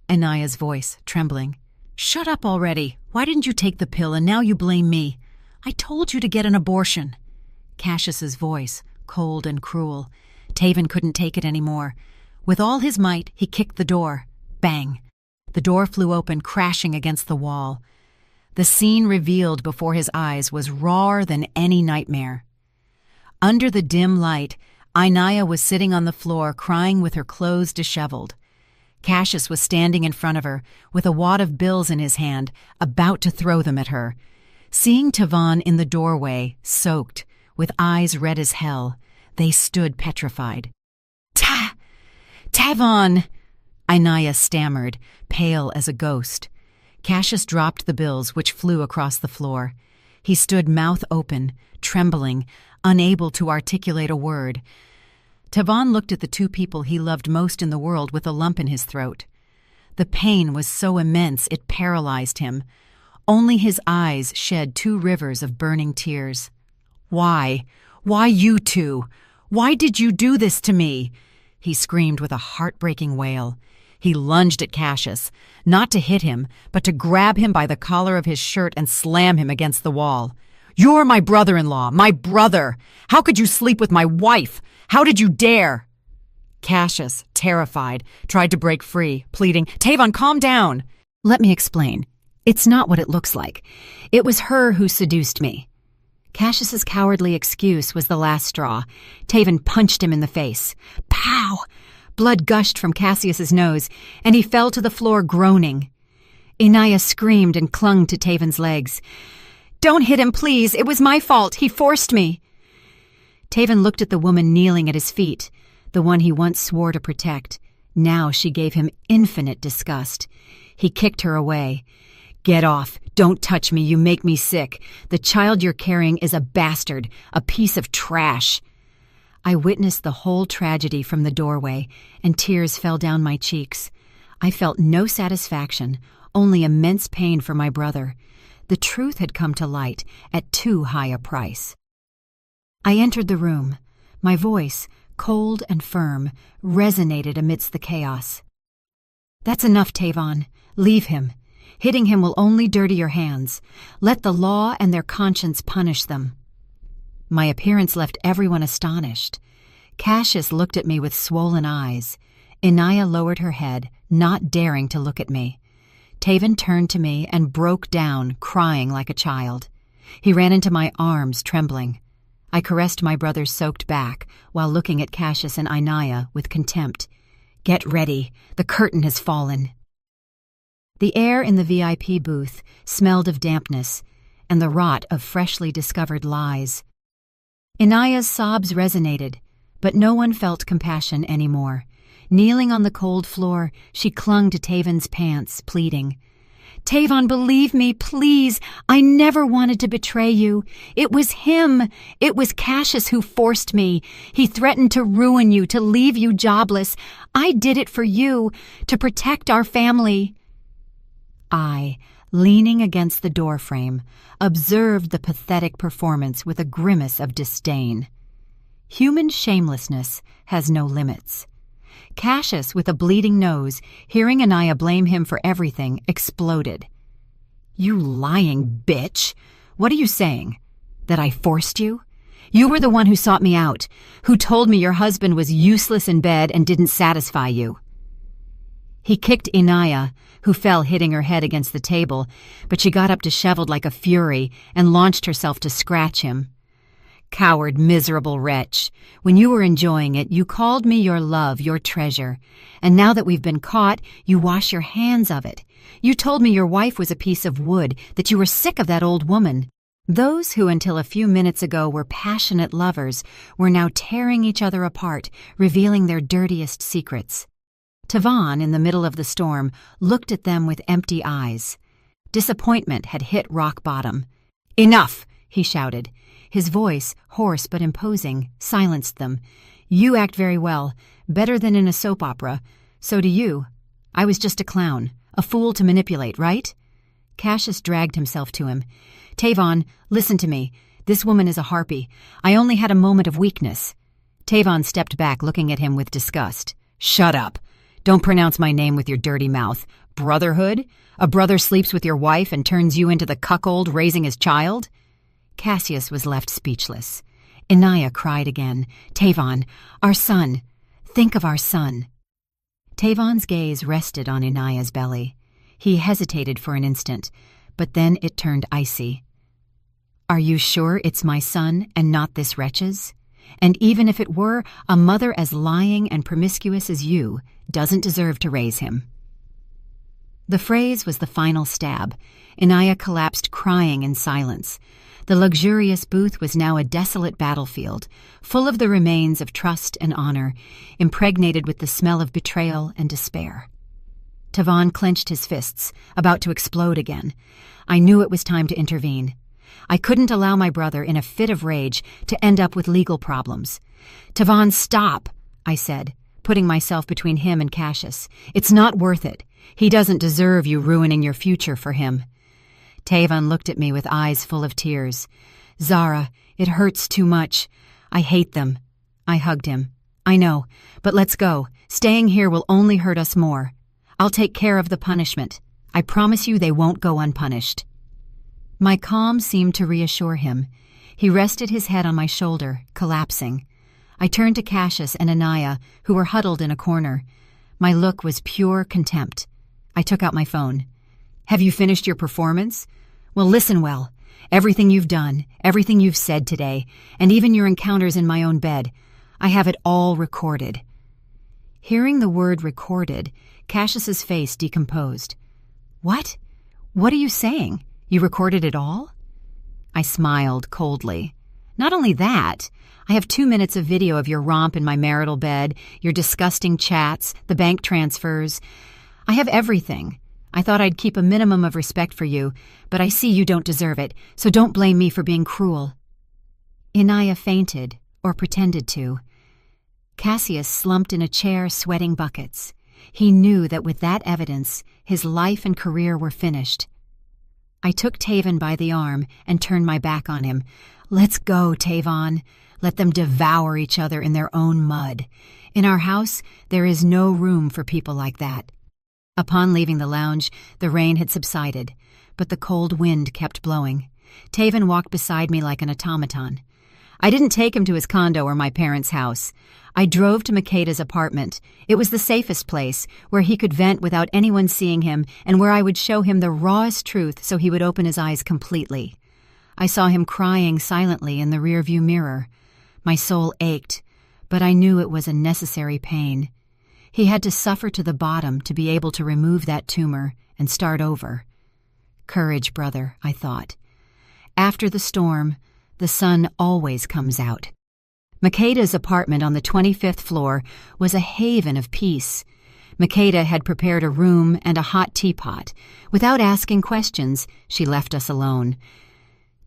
Anaya's voice, trembling. Shut up already. Why didn't you take the pill and now you blame me? I told you to get an abortion. Cassius's voice, cold and cruel. Taven couldn't take it anymore. With all his might, he kicked the door. Bang! The door flew open, crashing against the wall. The scene revealed before his eyes was rawer than any nightmare. Under the dim light, Anaya was sitting on the floor, crying with her clothes disheveled. Cassius was standing in front of her, with a wad of bills in his hand, about to throw them at her. Seeing Tevon in the doorway, soaked, with eyes red as hell, they stood petrified. Tevon! Anaya stammered, pale as a ghost. Cassius dropped the bills, which flew across the floor. He stood mouth open, trembling, unable to articulate a word. Tevon looked at the 2 people he loved most in the world with a lump in his throat. The pain was so immense it paralyzed him. Only his eyes shed 2 rivers of burning tears. Why? Why you 2? Why did you do this to me? He screamed with a heartbreaking wail. He lunged at Cassius, not to hit him, but to grab him by the collar of his shirt and slam him against the wall. You're my brother-in-law, my brother! How could you sleep with my wife? How did you dare? Cassius, terrified, tried to break free, pleading, Tevon, calm down! Let me explain. It's not what it looks like. It was her who seduced me. Cassius's cowardly excuse was the last straw. Tevon punched him in the face. Pow! Blood gushed from Cassius's nose, and he fell to the floor groaning. Anaya screamed and clung to Tevon's legs. Don't hit him, please. It was my fault. He forced me. Tevon looked at the woman kneeling at his feet, the one he once swore to protect. Now she gave him infinite disgust. He kicked her away. "Get off. Don't touch me. You make me sick. The child you're carrying is a bastard, a piece of trash." I witnessed the whole tragedy from the doorway, and tears fell down my cheeks. I felt no satisfaction, only immense pain for my brother. The truth had come to light at too high a price. I entered the room. My voice, cold and firm, resonated amidst the chaos. "That's enough, Tavon. Leave him. Hitting him will only dirty your hands. Let the law and their conscience punish them." My appearance left everyone astonished. Cassius looked at me with swollen eyes. Inaya lowered her head, not daring to look at me. Tavon turned to me and broke down, crying like a child. He ran into my arms, trembling. I caressed my brother's soaked back while looking at Cassius and Inaya with contempt. "Get ready. The curtain has fallen." The air in the VIP booth smelled of dampness and the rot of freshly discovered lies. Inaya's sobs resonated, but no one felt compassion anymore. Kneeling on the cold floor, she clung to Tavon's pants, pleading, "Tavon, believe me, please. I never wanted to betray you. It was him. It was Cassius who forced me. He threatened to ruin you, to leave you jobless. I did it for you, to protect our family." I, leaning against the doorframe, observed the pathetic performance with a grimace of disdain. Human shamelessness has no limits. Cassius, with a bleeding nose, hearing Inaya blame him for everything, exploded. "You lying bitch! What are you saying? That I forced you? You were the one who sought me out, who told me your husband was useless in bed and didn't satisfy you." He kicked Inaya, who fell hitting her head against the table, but she got up disheveled like a fury and launched herself to scratch him. "Coward, miserable wretch. When you were enjoying it, you called me your love, your treasure. And now that we've been caught, you wash your hands of it. You told me your wife was a piece of wood, that you were sick of that old woman." Those who until a few minutes ago were passionate lovers were now tearing each other apart, revealing their dirtiest secrets. Tavon, in the middle of the storm, looked at them with empty eyes. Disappointment had hit rock bottom. "Enough!" he shouted. His voice, hoarse but imposing, silenced them. "You act very well, better than in a soap opera. So do you. I was just a clown, a fool to manipulate, right?" Cassius dragged himself to him. "Tavon, listen to me. This woman is a harpy. I only had a moment of weakness." Tavon stepped back, looking at him with disgust. "Shut up. Don't pronounce my name with your dirty mouth. Brotherhood? A brother sleeps with your wife and turns you into the cuckold raising his child?" Cassius was left speechless. Inaya cried again. "Tavon, our son. Think of our son." Tavon's gaze rested on Inaya's belly. He hesitated for an instant, but then it turned icy. "Are you sure it's my son and not this wretch's? And even if it were, a mother as lying and promiscuous as you doesn't deserve to raise him." The phrase was the final stab. Inaya collapsed crying in silence. The luxurious booth was now a desolate battlefield, full of the remains of trust and honor, impregnated with the smell of betrayal and despair. Tavon clenched his fists, about to explode again. I knew it was time to intervene. I couldn't allow my brother, in a fit of rage, to end up with legal problems. "Tavon, stop," I said, putting myself between him and Cassius. "It's not worth it. He doesn't deserve you ruining your future for him." Tavon looked at me with eyes full of tears. "Zara, it hurts too much. I hate them." I hugged him. "I know, but let's go. Staying here will only hurt us more. I'll take care of the punishment. I promise you they won't go unpunished." My calm seemed to reassure him. He rested his head on my shoulder, collapsing. I turned to Cassius and Inaya, who were huddled in a corner. My look was pure contempt. I took out my phone. "Have you finished your performance? Well, listen well. Everything you've done, everything you've said today, and even your encounters in my own bed, I have it all recorded." Hearing the word recorded, Cassius's face decomposed. "What? What are you saying? You recorded it all?" I smiled coldly. "Not only that, I have 2 minutes of video of your romp in my marital bed, your disgusting chats, the bank transfers. I have everything. I thought I'd keep a minimum of respect for you, but I see you don't deserve it, so don't blame me for being cruel." Inaya fainted, or pretended to. Cassius slumped in a chair, sweating buckets. He knew that with that evidence, his life and career were finished. I took Tavon by the arm and turned my back on him. "Let's go, Tavon. Let them devour each other in their own mud. In our house, there is no room for people like that." Upon leaving the lounge, the rain had subsided, but the cold wind kept blowing. Tavon walked beside me like an automaton. I didn't take him to his condo or my parents' house. I drove to Makeda's apartment. It was the safest place, where he could vent without anyone seeing him and where I would show him the rawest truth so he would open his eyes completely. I saw him crying silently in the rearview mirror. My soul ached, but I knew it was a necessary pain. He had to suffer to the bottom to be able to remove that tumor and start over. Courage, brother, I thought. After the storm, the sun always comes out. Makeda's apartment on the 25th floor was a haven of peace. Makeda had prepared a room and a hot teapot. Without asking questions, she left us alone.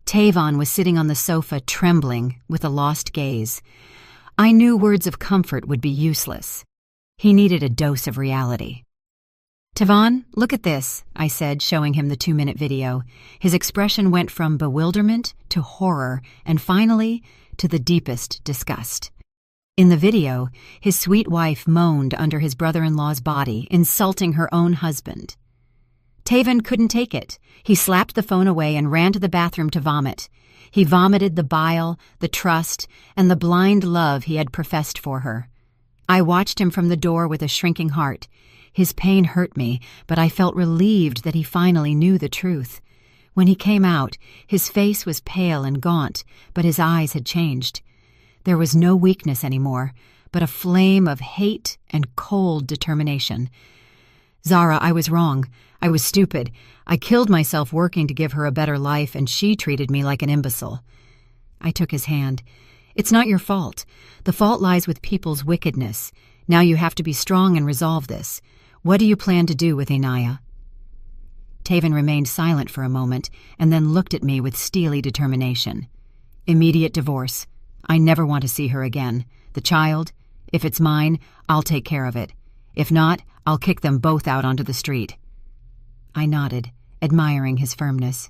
Tavon was sitting on the sofa, trembling, with a lost gaze. I knew words of comfort would be useless. He needed a dose of reality. "Tavon, look at this," I said, showing him the 2-minute video. His expression went from bewilderment to horror, and finally, to the deepest disgust. In the video, his sweet wife moaned under his brother-in-law's body, insulting her own husband. Tavon couldn't take it. He slapped the phone away and ran to the bathroom to vomit. He vomited the bile, the trust, and the blind love he had professed for her. I watched him from the door with a shrinking heart. His pain hurt me, but I felt relieved that he finally knew the truth. When he came out, his face was pale and gaunt, but his eyes had changed. There was no weakness anymore, but a flame of hate and cold determination. "Zara, I was wrong. I was stupid. I killed myself working to give her a better life, and she treated me like an imbecile." I took his hand. "It's not your fault. The fault lies with people's wickedness. Now you have to be strong and resolve this. What do you plan to do with Inaya?" Tavon remained silent for a moment and then looked at me with steely determination. "Immediate divorce. I never want to see her again. The child, if it's mine, I'll take care of it. If not, I'll kick them both out onto the street." I nodded, admiring his firmness.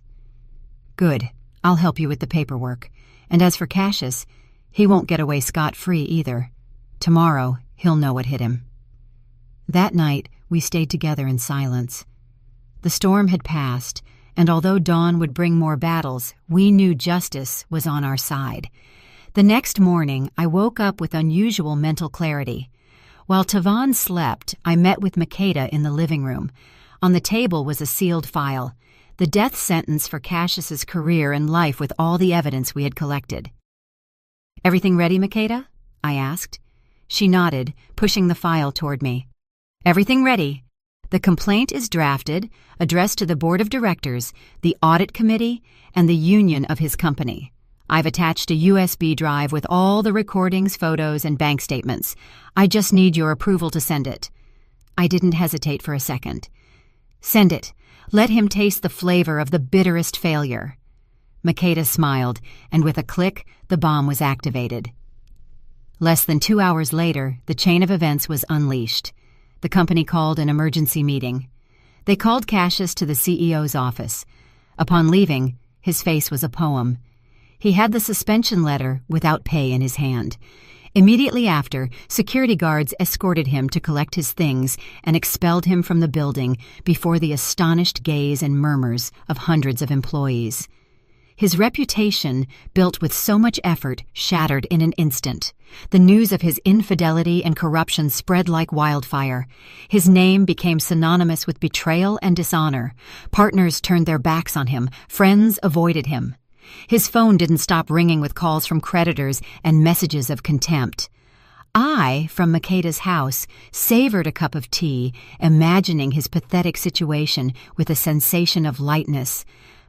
"Good. I'll help you with the paperwork. And as for Cassius, he won't get away scot-free either. Tomorrow, he'll know what hit him." That night, we stayed together in silence. The storm had passed, and although dawn would bring more battles, we knew justice was on our side. The next morning, I woke up with unusual mental clarity. While Tavon slept, I met with Makeda in the living room. On the table was a sealed file, the death sentence for Cassius's career and life with all the evidence we had collected. "Everything ready, Makeda?" I asked. She nodded, pushing the file toward me. "Everything ready. The complaint is drafted, addressed to the board of directors, the audit committee, and the union of his company. I've attached a USB drive with all the recordings, photos, and bank statements. I just need your approval to send it." I didn't hesitate for a second. "Send it. Let him taste the flavor of the bitterest failure." Makeda smiled, and with a click, the bomb was activated. Less than 2 hours later, the chain of events was unleashed. The company called an emergency meeting. They called Cassius to the CEO's office. Upon leaving, his face was a poem. He had the suspension letter without pay in his hand. Immediately after, security guards escorted him to collect his things and expelled him from the building before the astonished gaze and murmurs of hundreds of employees. His reputation, built with so much effort, shattered in an instant. The news of his infidelity and corruption spread like wildfire. His name became synonymous with betrayal and dishonor. Partners turned their backs on him. Friends avoided him. His phone didn't stop ringing with calls from creditors and messages of contempt. I, from Makeda's house, savored a cup of tea, imagining his pathetic situation with a sensation of lightness.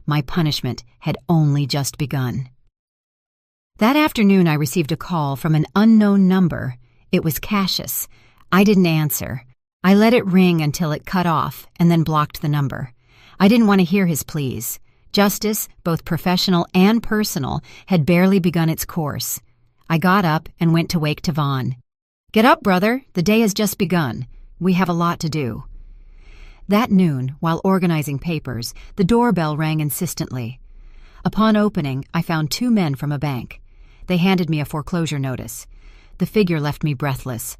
My punishment had only just begun. That afternoon I received a call from an unknown number. It was Cassius. I didn't answer. I let it ring until it cut off and then blocked the number. I didn't want to hear his pleas. Justice, both professional and personal, had barely begun its course. I got up and went to wake Tavon. "Get up, brother. The day has just begun. We have a lot to do." That noon, while organizing papers, the doorbell rang insistently. Upon opening, I found 2 men from a bank. They handed me a foreclosure notice. The figure left me breathless.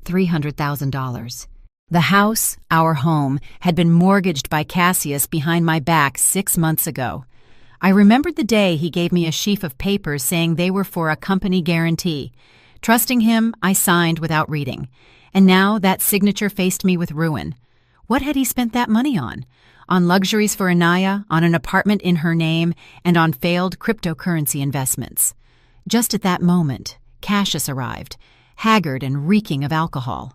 $300,000. The house, our home, had been mortgaged by Cassius behind my back 6 months ago. I remembered the day he gave me a sheaf of papers saying they were for a company guarantee. Trusting him, I signed without reading. And now that signature faced me with ruin. What had he spent that money on? On luxuries for Anaya, on an apartment in her name, and on failed cryptocurrency investments. Just at that moment, Cassius arrived, haggard and reeking of alcohol.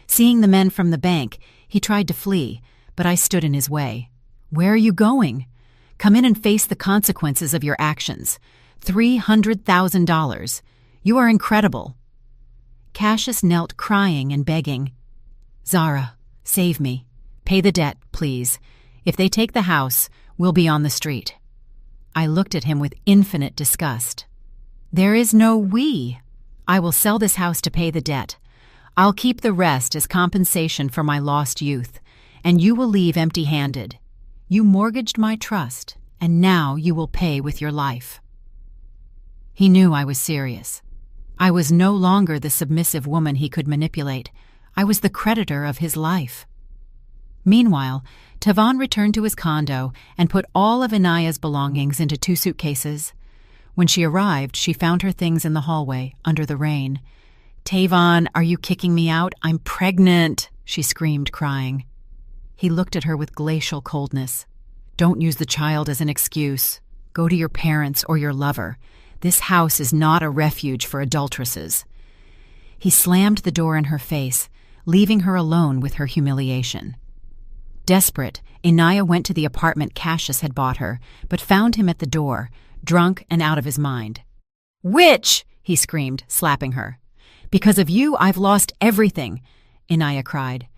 Seeing the men from the bank, he tried to flee, but I stood in his way. "Where are you going? Come in and face the consequences of your actions. $300,000. You are incredible." Cassius knelt crying and begging. "Zara, save me. Pay the debt, please. If they take the house, we'll be on the street." I looked at him with infinite disgust. "There is no we. I will sell this house to pay the debt. I'll keep the rest as compensation for my lost youth, and you will leave empty-handed. You mortgaged my trust, and now you will pay with your life." He knew I was serious. I was no longer the submissive woman he could manipulate. I was the creditor of his life. Meanwhile, Tavon returned to his condo and put all of Anaya's belongings into 2 suitcases. When she arrived, she found her things in the hallway, under the rain. "Tavon, are you kicking me out? I'm pregnant," she screamed, crying. He looked at her with glacial coldness. "Don't use the child as an excuse. Go to your parents or your lover. This house is not a refuge for adulteresses." He slammed the door in her face, leaving her alone with her humiliation. Desperate, Anaya went to the apartment Cassius had bought her, but found him at the door, drunk and out of his mind. "Witch!" he screamed, slapping her. "Because of you, I've lost everything," Anaya cried.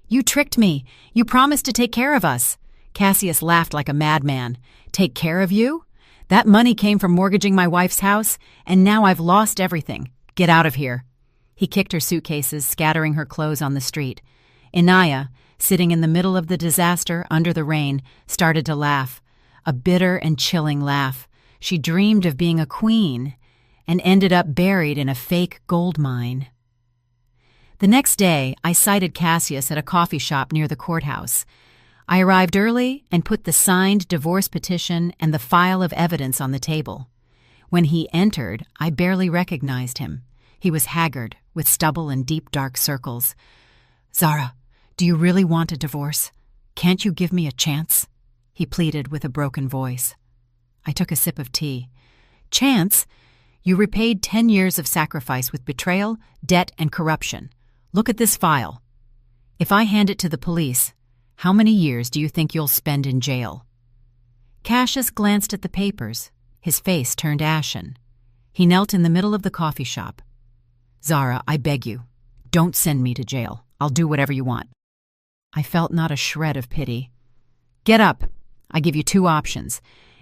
"You tricked me. You promised to take care of us." Cassius laughed like a madman. "Take care of you? That money came from mortgaging my wife's house, and now I've lost everything. Get out of here." He kicked her suitcases, scattering her clothes on the street. Anaya, sitting in the middle of the disaster under the rain, started to laugh. A bitter and chilling laugh. She dreamed of being a queen and ended up buried in a fake gold mine. The next day, I sighted Cassius at a coffee shop near the courthouse. I arrived early and put the signed divorce petition and the file of evidence on the table. When he entered, I barely recognized him. He was haggard, with stubble and deep dark circles. "Zara, do you really want a divorce? Can't you give me a chance?" he pleaded with a broken voice. I took a sip of tea. "Chance? You repaid 10 years of sacrifice with betrayal, debt, and corruption. Look at this file. If I hand it to the police, how many years do you think you'll spend in jail?" Cassius glanced at the papers. His face turned ashen. He knelt in the middle of the coffee shop. "Zara, I beg you, don't send me to jail. I'll do whatever you want." I felt not a shred of pity. "Get up. I give you 2 options.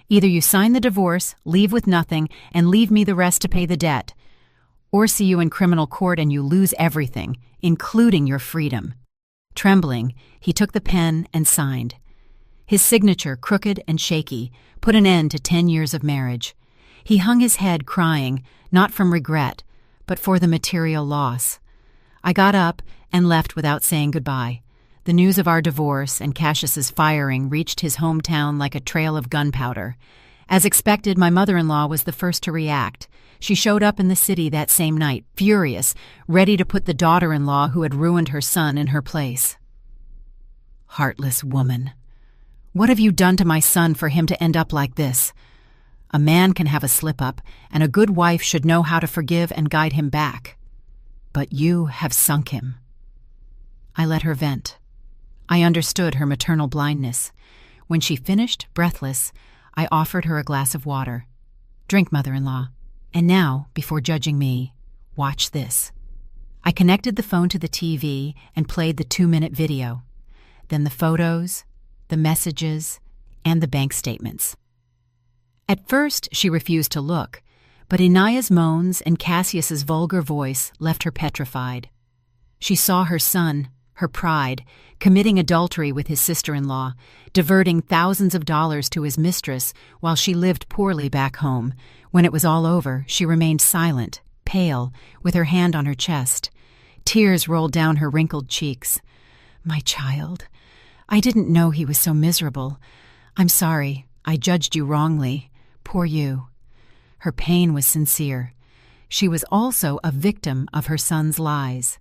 Either you sign the divorce, leave with nothing, and leave me the rest to pay the debt, or see you in criminal court and you lose everything, including your freedom." Trembling, he took the pen and signed. His signature, crooked and shaky, put an end to 10 years of marriage. He hung his head crying, not from regret, but for the material loss. I got up and left without saying goodbye. The news of our divorce and Cassius's firing reached his hometown like a trail of gunpowder. As expected, my mother-in-law was the first to react. She showed up in the city that same night, furious, ready to put the daughter-in-law who had ruined her son in her place. "Heartless woman. What have you done to my son for him to end up like this? A man can have a slip-up, and a good wife should know how to forgive and guide him back. But you have sunk him." I let her vent. I understood her maternal blindness. When she finished, breathless, I offered her a glass of water. "Drink, mother-in-law. And now, before judging me, watch this." I connected the phone to the TV and played the 2-minute video. Then the photos, the messages, and the bank statements. At first, she refused to look, but Inaya's moans and Cassius's vulgar voice left her petrified. She saw her son, her pride, committing adultery with his sister-in-law, diverting thousands of dollars to his mistress while she lived poorly back home. When it was all over, she remained silent, pale, with her hand on her chest. Tears rolled down her wrinkled cheeks. "My child, I didn't know he was so miserable. I'm sorry, I judged you wrongly. Poor you." Her pain was sincere. She was also a victim of her son's lies.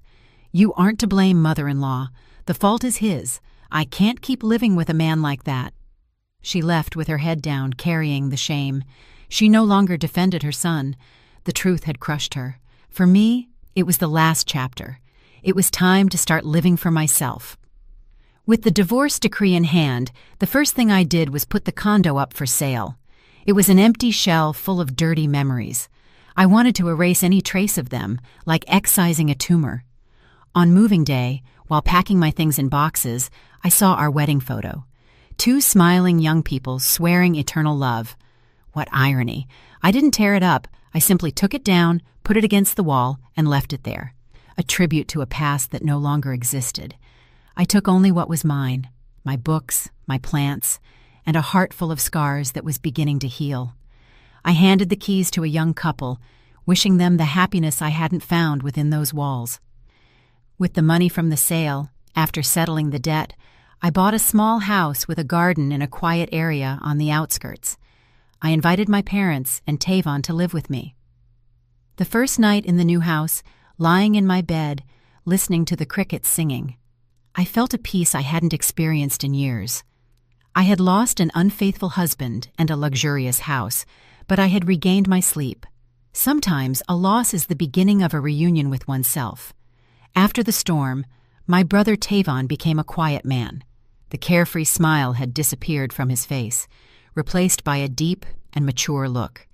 "You aren't to blame, mother-in-law. The fault is his. I can't keep living with a man like that." She left with her head down, carrying the shame. She no longer defended her son. The truth had crushed her. For me, it was the last chapter. It was time to start living for myself. With the divorce decree in hand, the first thing I did was put the condo up for sale. It was an empty shell full of dirty memories. I wanted to erase any trace of them, like excising a tumor. On moving day, while packing my things in boxes, I saw our wedding photo. 2 smiling young people swearing eternal love. What irony. I didn't tear it up. I simply took it down, put it against the wall, and left it there. A tribute to a past that no longer existed. I took only what was mine, my books, my plants, and a heart full of scars that was beginning to heal. I handed the keys to a young couple, wishing them the happiness I hadn't found within those walls. With the money from the sale, after settling the debt, I bought a small house with a garden in a quiet area on the outskirts. I invited my parents and Tavon to live with me. The first night in the new house, lying in my bed, listening to the crickets singing, I felt a peace I hadn't experienced in years. I had lost an unfaithful husband and a luxurious house, but I had regained my sleep. Sometimes a loss is the beginning of a reunion with oneself. After the storm, my brother Tavon became a quiet man. The carefree smile had disappeared from his face, replaced by a deep and mature look.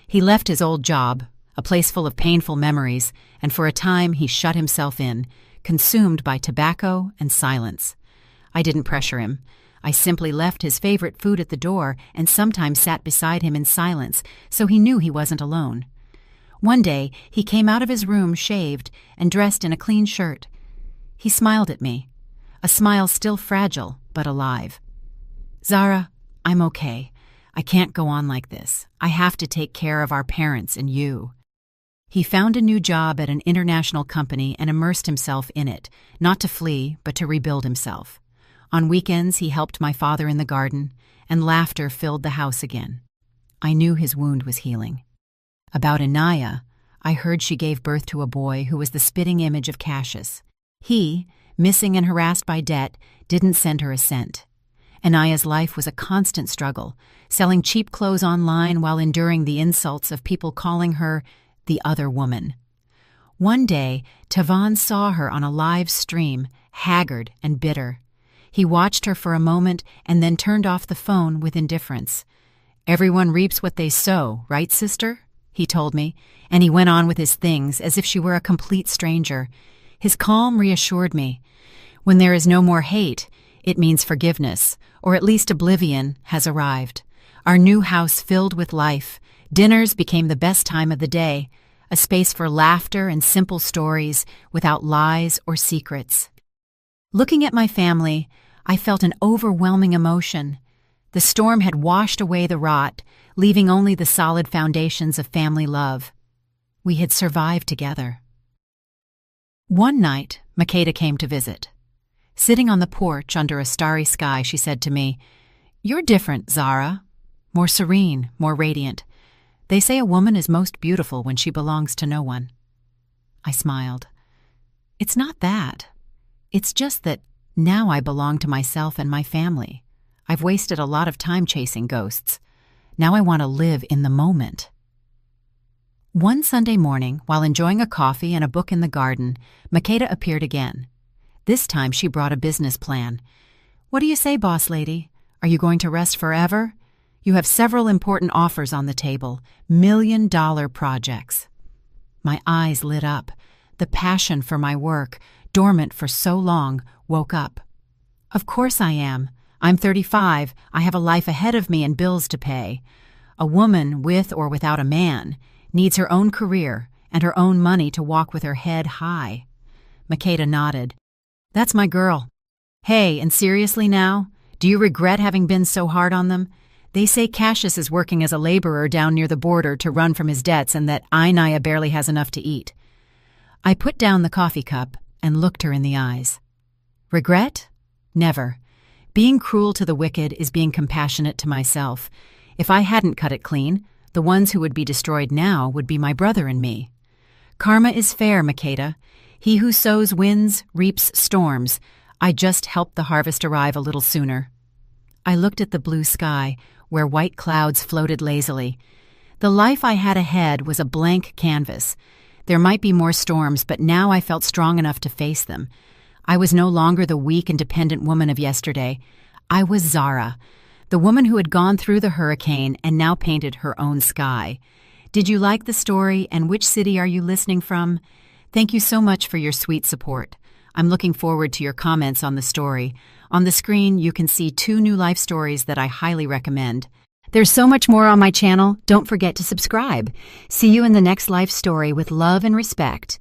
He left his old job, a place full of painful memories, and for a time he shut himself in, consumed by tobacco and silence. I didn't pressure him. I simply left his favorite food at the door and sometimes sat beside him in silence, so he knew he wasn't alone. One day, he came out of his room shaved and dressed in a clean shirt. He smiled at me, a smile still fragile but alive. "Zara, I'm okay. I can't go on like this. I have to take care of our parents and you." He found a new job at an international company and immersed himself in it, not to flee, but to rebuild himself. On weekends, he helped my father in the garden, and laughter filled the house again. I knew his wound was healing. About Inaya, I heard she gave birth to a boy who was the spitting image of Cassius. He, missing and harassed by debt, didn't send her a cent. Inaya's life was a constant struggle, selling cheap clothes online while enduring the insults of people calling her the other woman. One day, Tavon saw her on a live stream, haggard and bitter. He watched her for a moment and then turned off the phone with indifference. "Everyone reaps what they sow, right, sister?" he told me, and he went on with his things as if she were a complete stranger. His calm reassured me. When there is no more hate, it means forgiveness, or at least oblivion, has arrived. Our new house filled with life. Dinners became the best time of the day, a space for laughter and simple stories without lies or secrets. Looking at my family, I felt an overwhelming emotion. The storm had washed away the rot, leaving only the solid foundations of family love. We had survived together. One night, Makeda came to visit. Sitting on the porch under a starry sky, she said to me, "You're different, Zara. More serene, more radiant. They say a woman is most beautiful when she belongs to no one." I smiled. "It's not that. It's just that now I belong to myself and my family. I've wasted a lot of time chasing ghosts. Now I want to live in the moment." One Sunday morning, while enjoying a coffee and a book in the garden, Makeda appeared again. This time she brought a business plan. "What do you say, boss lady? Are you going to rest forever? You have several important offers on the table, $1 million projects." My eyes lit up. The passion for my work, dormant for so long, woke up. Of course I am. I'm 35, I have a life ahead of me and bills to pay. A woman, with or without a man, needs her own career and her own money to walk with her head high. Makeda nodded. That's my girl. Hey, and seriously now, do you regret having been so hard on them? They say Cassius is working as a laborer down near the border to run from his debts and that Ainaya barely has enough to eat. I put down the coffee cup and looked her in the eyes. Regret? Never. Being cruel to the wicked is being compassionate to myself. If I hadn't cut it clean, the ones who would be destroyed now would be my brother and me. Karma is fair, Makeda. He who sows winds reaps storms. I just helped the harvest arrive a little sooner. I looked at the blue sky, where white clouds floated lazily. The life I had ahead was a blank canvas. There might be more storms, but now I felt strong enough to face them. I was no longer the weak and dependent woman of yesterday. I was Zara, the woman who had gone through the hurricane and now painted her own sky. Did you like the story, and which city are you listening from? Thank you so much for your sweet support. I'm looking forward to your comments on the story. On the screen, you can see 2 new life stories that I highly recommend. There's so much more on my channel. Don't forget to subscribe. See you in the next life story with love and respect.